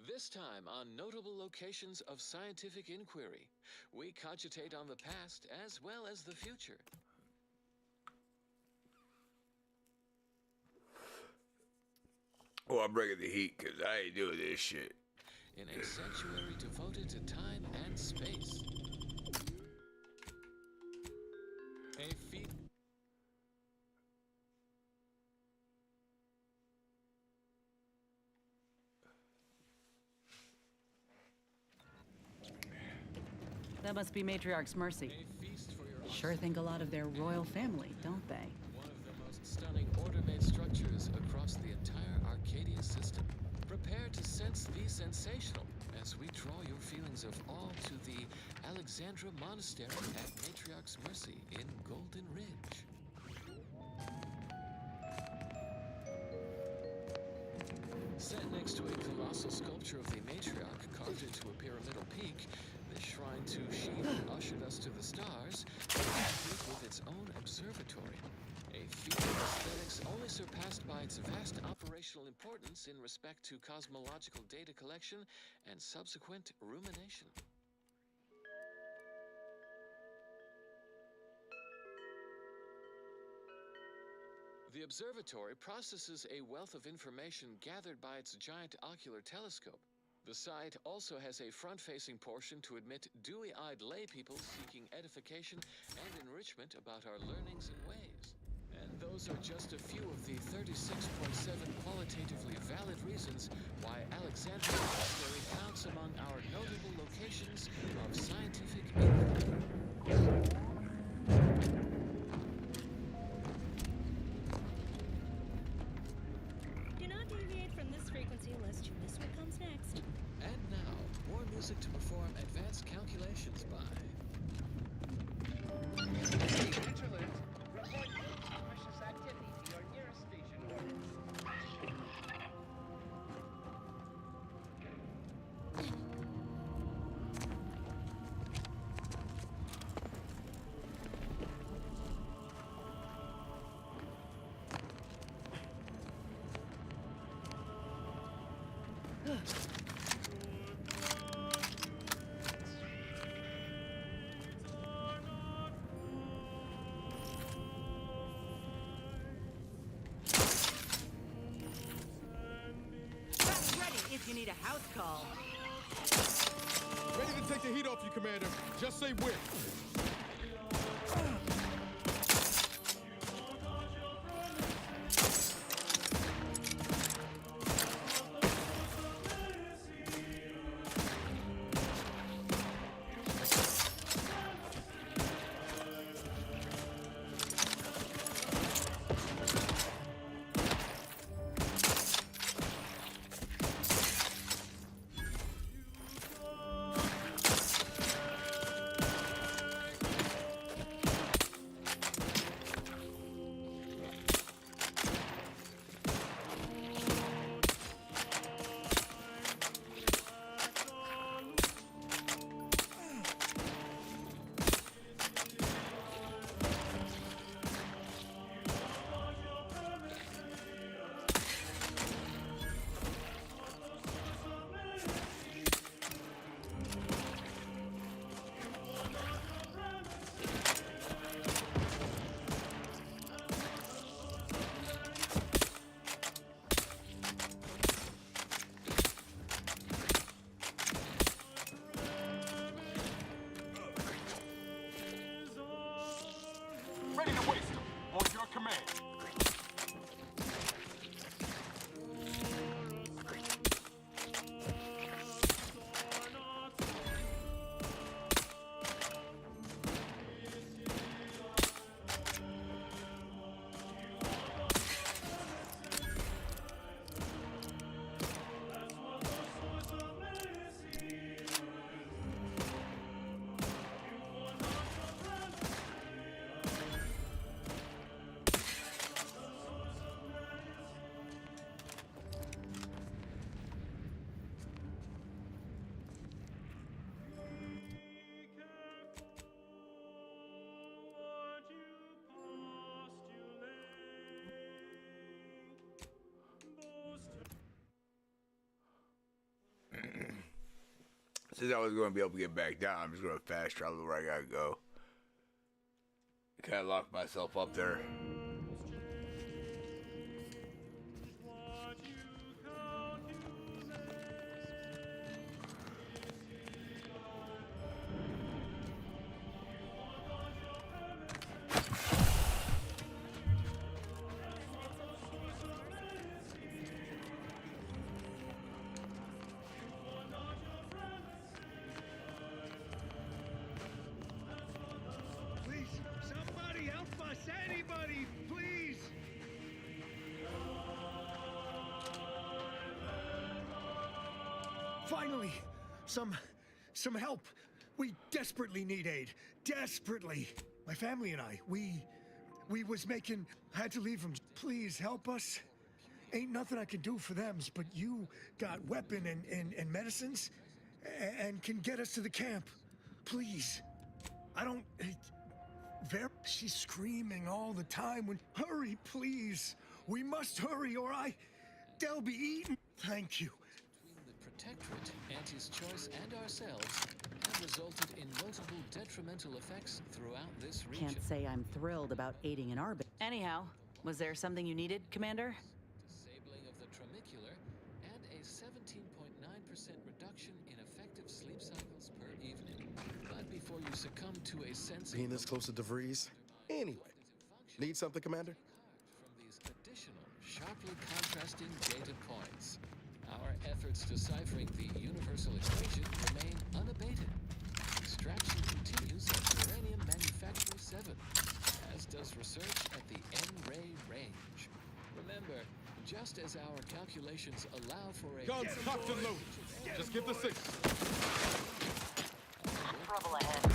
This time on notable locations of scientific inquiry, we cogitate on the past as well as the future. Oh, I'm bringing the heat because I ain't doing this shit. In a sanctuary devoted to time and space. A feat. That must be Matriarch's Mercy. Sure think a lot of their royal family, don't they? One of the most stunning order-made structures across the entire Arcadia system. Prepare to sense the sensational as we draw your feelings of awe to the Alexandra Monastery at Matriarch's Mercy in Golden Ridge. Set next to a colossal sculpture of the Matriarch carved into a pyramidal peak, this shrine to Sheep ushered us to the stars, complete with its own observatory. A a feat of aesthetics only surpassed by its vast operational importance in respect to cosmological data collection and subsequent rumination. The observatory processes a wealth of information gathered by its giant ocular telescope. The site also has a front-facing portion to admit dewy-eyed laypeople seeking edification and enrichment about our learnings and ways. And those are just a few of the 36.7 qualitatively valid reasons why Alexandria Monastery counts among our notable locations of scientific inquiry. Do not deviate from this frequency lest you miss what comes next. And now, more music to perform advanced calculations by... Interlude. Report suspicious activity to your nearest station warden. That's ready if you need a house call. Ready to take the heat off you, Commander. Just say when. Ready to waste them. On your command. Since I was going to be able to get back down, I'm just going to fast travel where I gotta go. Kind of locked myself up there. Please, somebody help us! Anybody, please! Finally, some help. We desperately need aid. Desperately. My family and I, we had to leave them. Please help us. Ain't nothing I can do for them, but you got weapon and medicines and can get us to the camp. Please. She's screaming all the time when, hurry, please. We must hurry or they'll be eaten. Thank you. Between the Protectorate, Auntie's Choice, and ourselves have resulted in notable detrimental effects throughout this region. Can't say I'm thrilled about aiding in our... Anyhow, was there something you needed, Commander? Disabling of the tramicular and a 17.9% reduction in effective sleep cycles per evening. But before you succumb to a sense Being this close to DeVries? Anyway, need something, Commander? from these additional, sharply contrasting data points, our efforts deciphering the universal equation remain unabated. Extraction continues at Uranium Manufactory 7, as does research at the N-ray range. Remember, just as our calculations allow for a... Guns cocked and loaded. Just give the signal. Trouble ahead.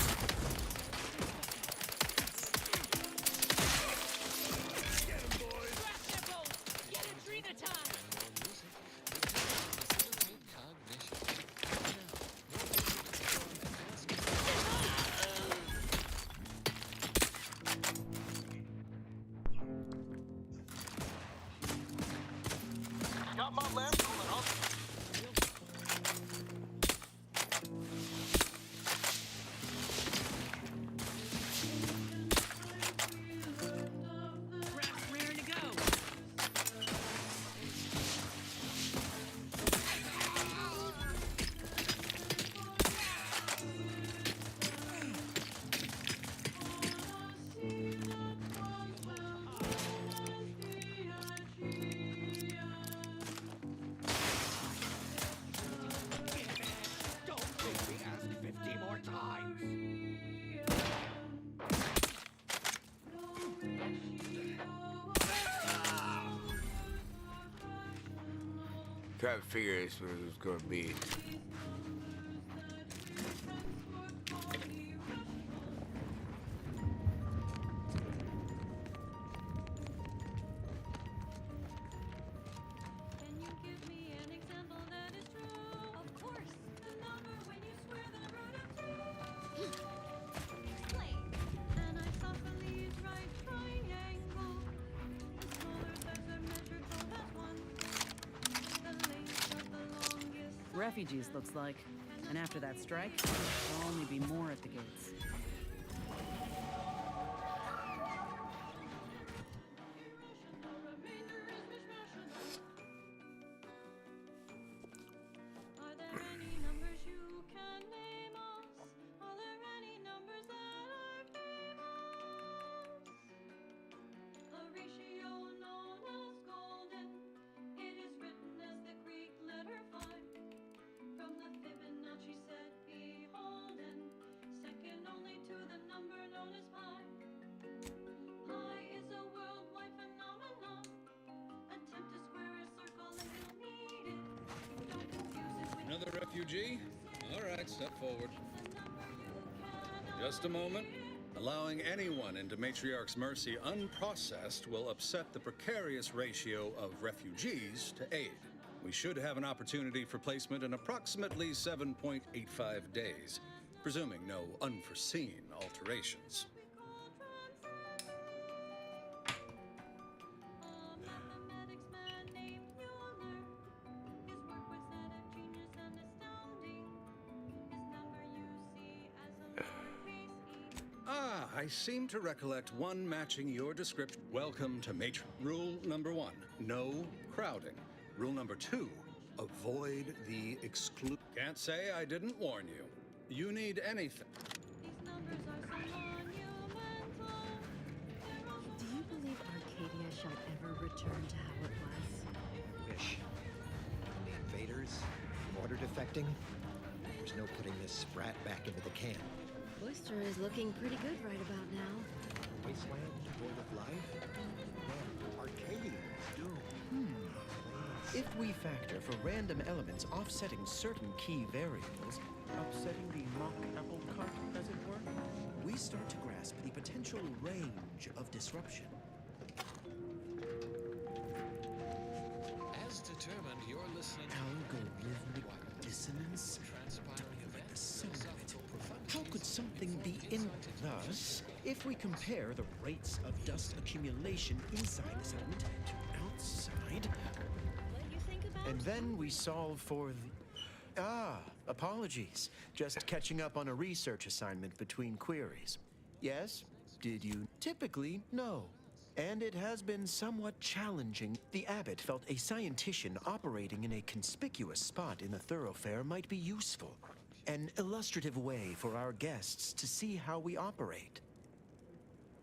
Got my lamp going on. Raring to go. Don't make me ask 50 more times. Try to figure this what it was gonna be. Can you give me an example that is true? Of course. The number when you square the root of two. Explain. An isosceles right triangle. The smaller sides are metrical as one. The length of the longest. Refugees, looks like. And after that strike, there'll only be more at the gates. Are there any numbers you can name us? Are there any numbers that are famous? A ratio known as golden. It is written as the Greek letter phi. From the Fibonacci set beholden. Second only to the number known as pi. Pi is a worldwide phenomenon. Attempt to square a circle and you'll need it. Don't confuse it with Another refugee? All right, step forward. Just a moment. Allowing anyone into Matriarch's Mercy unprocessed will upset the precarious ratio of refugees to aid. We should have an opportunity for placement in approximately 7.85 days, presuming no unforeseen alterations. mathematics man named Mueller. His work was that of genius and astounding. His number you see as a lowercase e. Ah, I seem to recollect one matching your description. Welcome to Matri. Rule number 1, no crowding. Rule number 2, avoid the exclude. Can't say I didn't warn you. You need anything. These numbers are so monumental. They're also Do you believe Arcadia shall ever return to how it was? Wish. The invaders, order defecting. There's no putting this sprat back into the can. Oyster is looking pretty good right about now. Wasteland, void of life. Well, Arcadia is doomed. If we factor for random elements offsetting certain key variables, upsetting the mock apple cart, as it were, we start to grasp the potential range of disruption. As determined, you're listening Algorithmic dissonance? transpiring The events, sound of it. philosophical How could something be in... No, Thus, if we compare the rates of dust accumulation inside the settlement to outside, What you think about? and then we solve for the... apologies. Just catching up on a research assignment between queries. Yes? Did you? Typically, no. And it has been somewhat challenging. The abbot felt a scientician operating in a conspicuous spot in the thoroughfare might be useful. An illustrative way for our guests to see how we operate.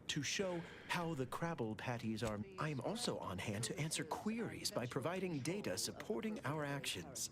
To show how the Crabble patties are, I am also on hand to answer queries by providing data supporting our actions.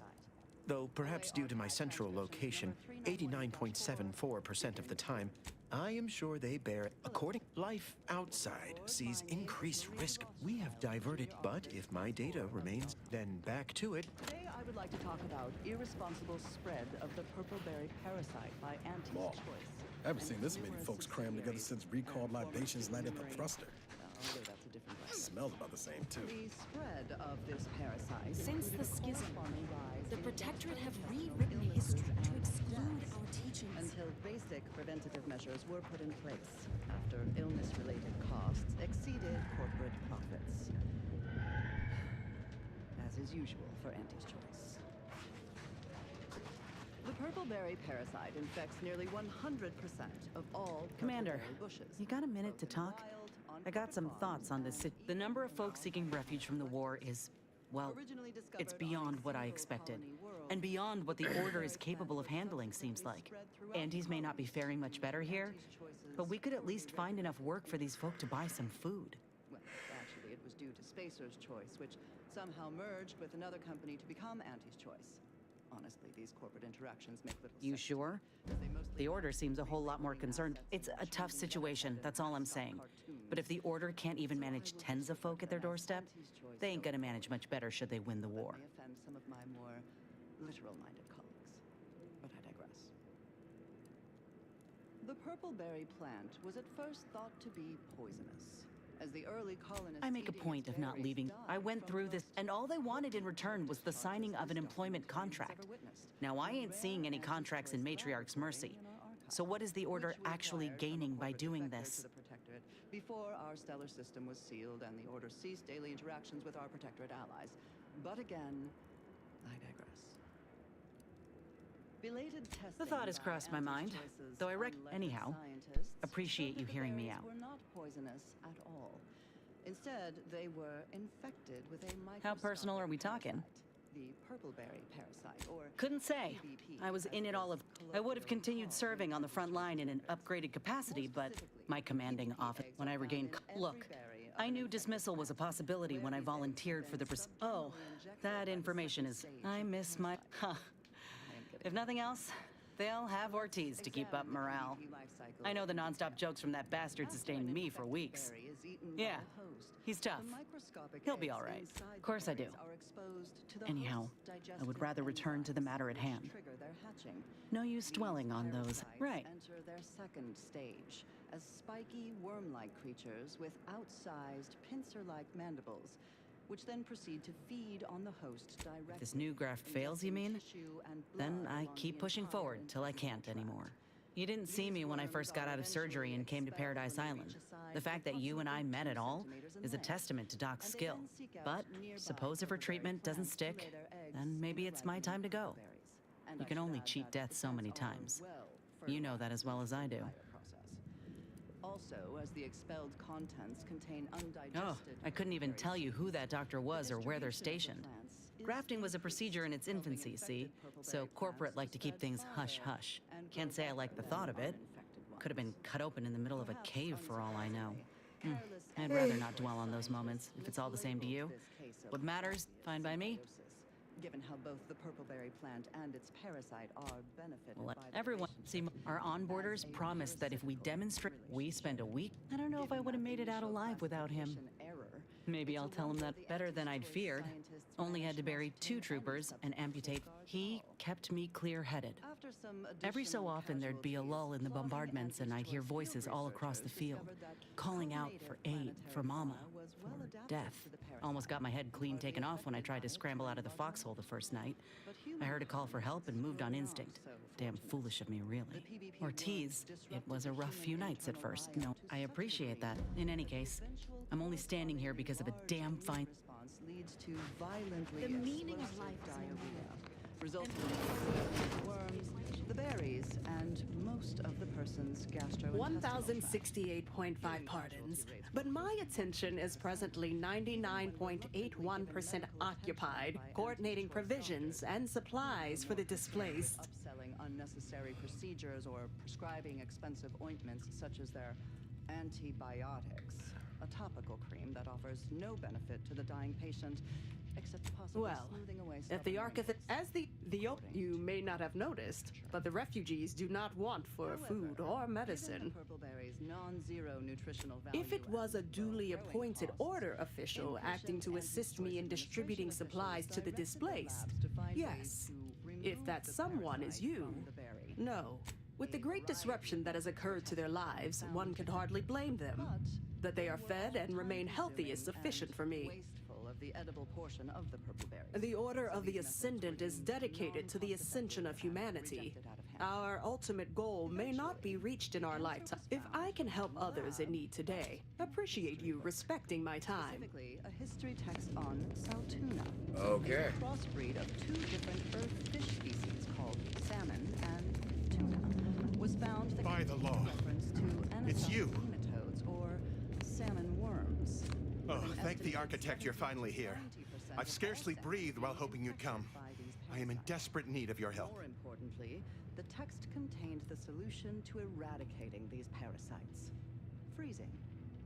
Though perhaps due to my central location, 89.74% of the time, I am sure they bear, according life outside sees increased risk. We have diverted, but if my data remains, then back to it. Today I would like to talk about irresponsible spread of the purple-berry parasite by Auntie's choice. I haven't seen this many folks crammed together since recalled libations night at the thruster. Although that's a different question. Smells about the same, too. The spread of this parasite... Since the schism, the Protectorate have rewritten history to exclude our teachings. Until basic preventative measures were put in place, after illness-related costs exceeded corporate profits. As is usual for Auntie's choice. The purple-berry parasite infects nearly 100% of all Commander, purple-berry bushes. you got a minute to talk? I got some thoughts on this. The number of folks seeking refuge from the war is, well, it's beyond what I expected. And beyond what the Order is capable of handling, seems like. Andes may not be faring much better here, but we could at least find enough work for these folk to buy some food. Well, actually, it was due to Spacer's choice, which somehow merged with another company to become Auntie's choice. Honestly, these corporate interactions make little sense. You sure? The Order seems a whole lot more concerned. It's a tough situation, that's all I'm saying. But if the Order can't even manage tens of folk at their doorstep, they ain't gonna manage much better should they win the war. That may offend some of my more literal-minded colleagues, but I digress. The purple-berry plant was at first thought to be poisonous. As the early colonists I make a point of not leaving. I went through this, and all they wanted in return was the signing of an employment contract. Now, I ain't seeing any contracts in Matriarch's Mercy. So what is the Order actually gaining by doing this? Before our stellar system was sealed and the Order ceased daily interactions with our Protectorate allies. But again, I digress. Belated testing The thought has by crossed my mind, Auntie's though I unlettered anyhow, scientists appreciate showed you that the hearing me berries out. were not poisonous at all. Instead, they were infected with a microscopic How personal are we talking? parasite, the purple-berry parasite, or Couldn't say. PBP, I was in it all of... I would have continued serving on the front line in an upgraded capacity, but my commanding officer, when I regained... Look, I knew dismissal was a possibility when I volunteered for the... Oh, that information is... I miss my... Huh. If nothing else, they'll have Ortiz to keep up morale. I know the nonstop jokes from that bastard sustained me for weeks. Yeah, he's tough. He'll be all right. Of course I do. Anyhow, I would rather return to the matter at hand. No use dwelling on those. Right. Enter their second stage as spiky worm-like creatures with outsized pincer-like mandibles, which then proceed to feed on the host directly. If this new graft fails, you mean? Then I keep pushing forward till I can't anymore. You didn't see me when I first got out of surgery and came to Paradise Island. The fact that you and I met at all is a testament to Doc's skill. But suppose if her treatment doesn't stick, then maybe it's my time to go. You can only cheat death so many times. You know that as well as I do. Also, as the expelled contents contain undigested... Oh, I couldn't even tell you who that doctor was or where they're stationed. Grafting was a procedure in its infancy, see? So corporate like to keep things hush-hush. Can't say I like the thought of it. Could have been cut open in the middle of a cave for all I know. I'd rather not dwell on those moments, if it's all the same to you. What matters, fine by me. Given how both the purple-berry plant and its parasite are benefited Well, by the everyone, see, our onboarders promised that if we demonstrate, we spend a week. I don't know if I would have made it out alive without him. Maybe I'll tell him that better than I'd feared. Only had to bury 2 troopers and amputate. He kept me clear-headed. Every so often there'd be a lull in the bombardments and I'd hear voices all across the field, calling out for aid, for Mama, for death. Almost got my head clean taken off when I tried to scramble out of the foxhole the first night. I heard a call for help and moved on instinct. Damn foolish of me, really. Ortiz, it was a rough few nights at first. No, I appreciate that. In any case, I'm only standing here because of a damn fine... Leads to violently The meaning of explosive life is in diarrhea, resulting in worms, the berries, and most of the person's gastrointestinal 1,068.5 pardons, but my attention is presently 99.81% occupied, coordinating provisions and supplies for the displaced. Upselling unnecessary procedures or prescribing expensive ointments such as their antibiotics, a topical cream that offers no benefit to the dying patient except possibly Well, smoothing away at the Ark of you may not have noticed, but the refugees do not want for food or medicine. Purpleberry's non-zero nutritional value. If it was a duly appointed order official acting to assist me in distributing supplies to the displaced, yes. If that someone is you, no. With the great disruption that has occurred to their lives, one can hardly blame them. That they are fed and remain healthy is sufficient for me. Of the edible portion of the purpleberry. The Order of the Ascendant is dedicated to the ascension of humanity. Our ultimate goal may not be reached in our lifetime. If I can help others in need today, appreciate you respecting my time. Specifically, a history text on Saltuna. Okay. A crossbreed of 2 different earth fish species called salmon and tuna was found that By the law. reference to It's you. nematodes or salmon worms. Oh, thank the architect you're finally here. I've scarcely breathed while hoping you'd come. I am in desperate need of your help. More importantly, the text contained the solution to eradicating these parasites. Freezing.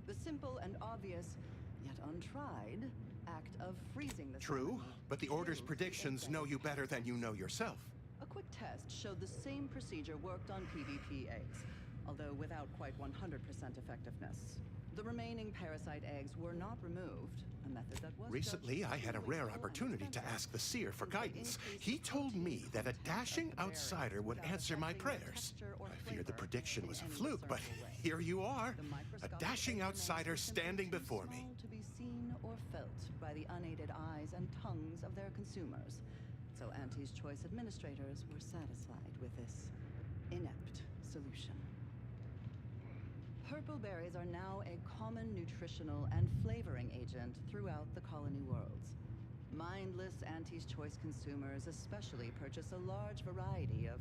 The simple and obvious, yet untried, act of freezing the True, but the Order's predictions know you better than you know yourself. A quick test showed the same procedure worked on PvP eggs, although without quite 100% effectiveness. The remaining parasite eggs were not removed, a method that was Recently, I had a rare opportunity to ask the seer for guidance. He told me that a dashing outsider would answer my prayers. I feared the prediction was a fluke, but here you are, a dashing outsider standing before me. to be seen or felt by the unaided eyes and tongues of their consumers. So Auntie's Choice administrators were satisfied with this inept solution. Purple berries are now a common nutritional and flavoring agent throughout the colony worlds. Mindless Auntie's Choice consumers especially purchase a large variety of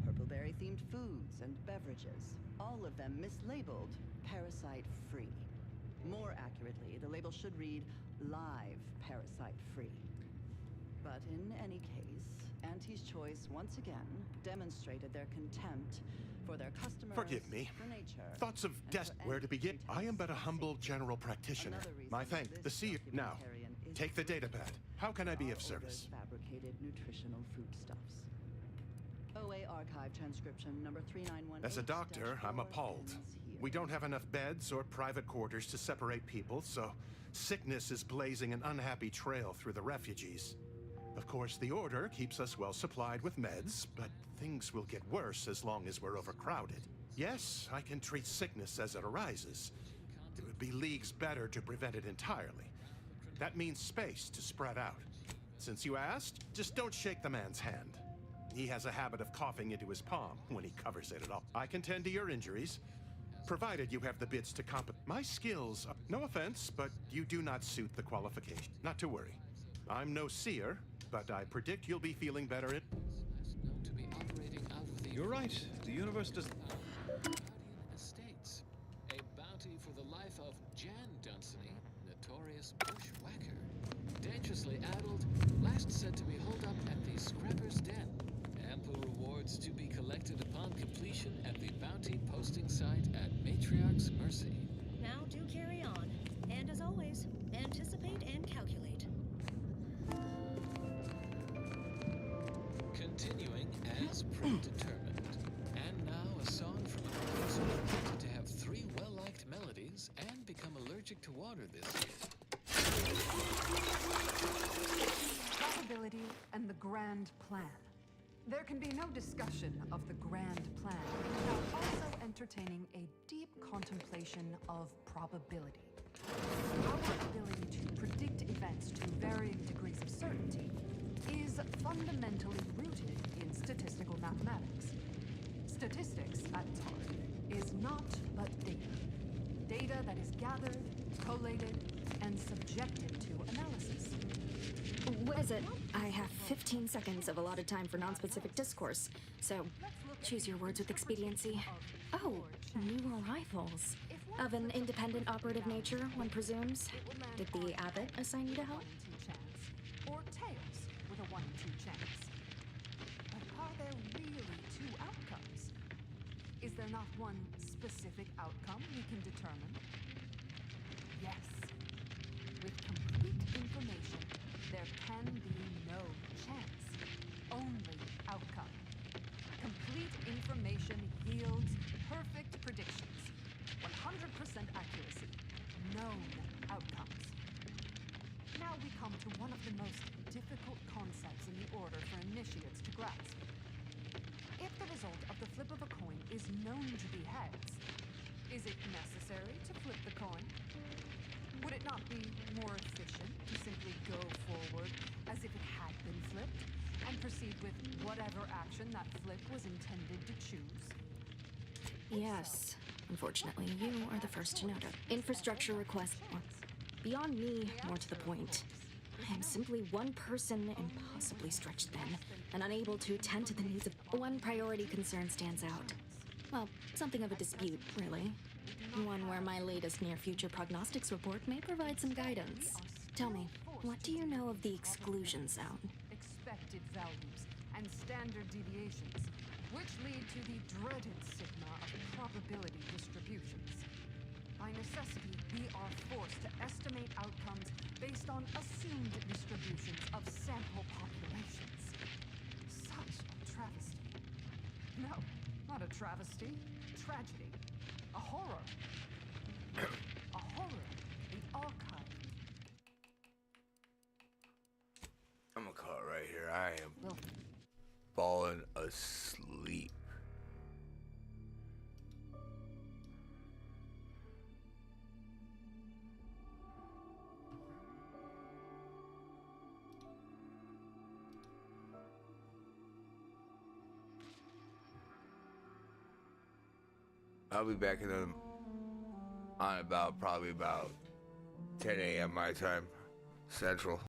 purpleberry-themed foods and beverages, all of them mislabeled parasite-free. More accurately, the label should read live parasite-free. But in any case, Auntie's Choice once again demonstrated their contempt for their customers, Forgive me. for nature, Thoughts of death. Where to begin? I am but a humble general practitioner. My thanks. The seer. Now, take the datapad. How can I be of service? fabricated nutritional foodstuffs. OA archive transcription number 3918. As a doctor, I'm appalled. We don't have enough beds or private quarters to separate people, so sickness is blazing an unhappy trail through the refugees. Of course, the Order keeps us well supplied with meds, but things will get worse as long as we're overcrowded. Yes, I can treat sickness as it arises. It would be leagues better to prevent it entirely. That means space to spread out. Since you asked, just don't shake the man's hand. He has a habit of coughing into his palm when he covers it at all. I can tend to your injuries, provided you have the bits to My skills, no offense, but you do not suit the qualification. Not to worry. I'm no seer, but I predict you'll be feeling better You're right. The universe does... Estates. A bounty for the life of Jan Dunsany, notorious bushwhacker. Dangerously addled, last said to be holed up at the Scrapper's Den. Ample rewards to be collected upon completion at the bounty posting site at Matriarch's Mercy. Now do carry on. And as always, anticipate and calculate. Continuing as predetermined. And now a song from an artist who reported to have 3 well-liked melodies and become allergic to water this year. grand plan. There can be no discussion of the grand plan without also entertaining a deep contemplation of probability. Our ability to predict events to varying degrees of certainty is fundamentally rooted in statistical mathematics. Statistics, at its heart, is not but data. Data that is gathered, collated, and subjected to analysis. What is it? I have 15 seconds of allotted time for non-specific discourse, so choose your words with expediency. Oh, new arrivals. Of an independent operative nature, one presumes. Did the abbot assign you to help? Or tails with a 1 in 2 chance. But are there really 2 outcomes? Is there not one specific outcome we can determine? Yes. With complete information, there can be no chance, only outcome. Complete information yields perfect predictions, 100% accuracy, known outcomes. Now we come to one of the most difficult concepts in the order for initiates to grasp. If the result of the flip of a coin is known to be heads, is it necessary to flip the coin? Would it not be more efficient to simply go forward as if it had been flipped and proceed with whatever action that flip was intended to choose? Yes. Unfortunately, you are the first to note it. Infrastructure requests. Beyond me, more to the point. I am simply one person, impossibly stretched thin, and unable to tend to the needs of one priority concern stands out. Well, something of a dispute, really. One where my latest near-future prognostics report may provide some guidance. Tell me, what do you know of the exclusion zone? Expected values and standard deviations, which lead to the dreaded sigma of probability distributions. By necessity, we are forced to estimate outcomes based on assumed distributions of sample populations. Such a travesty. No, not a travesty. Tragedy. A horror. A horror. The archive. I'm gonna call it right here. I am falling asleep. I'll be back on probably about 10 a.m. my time, Central.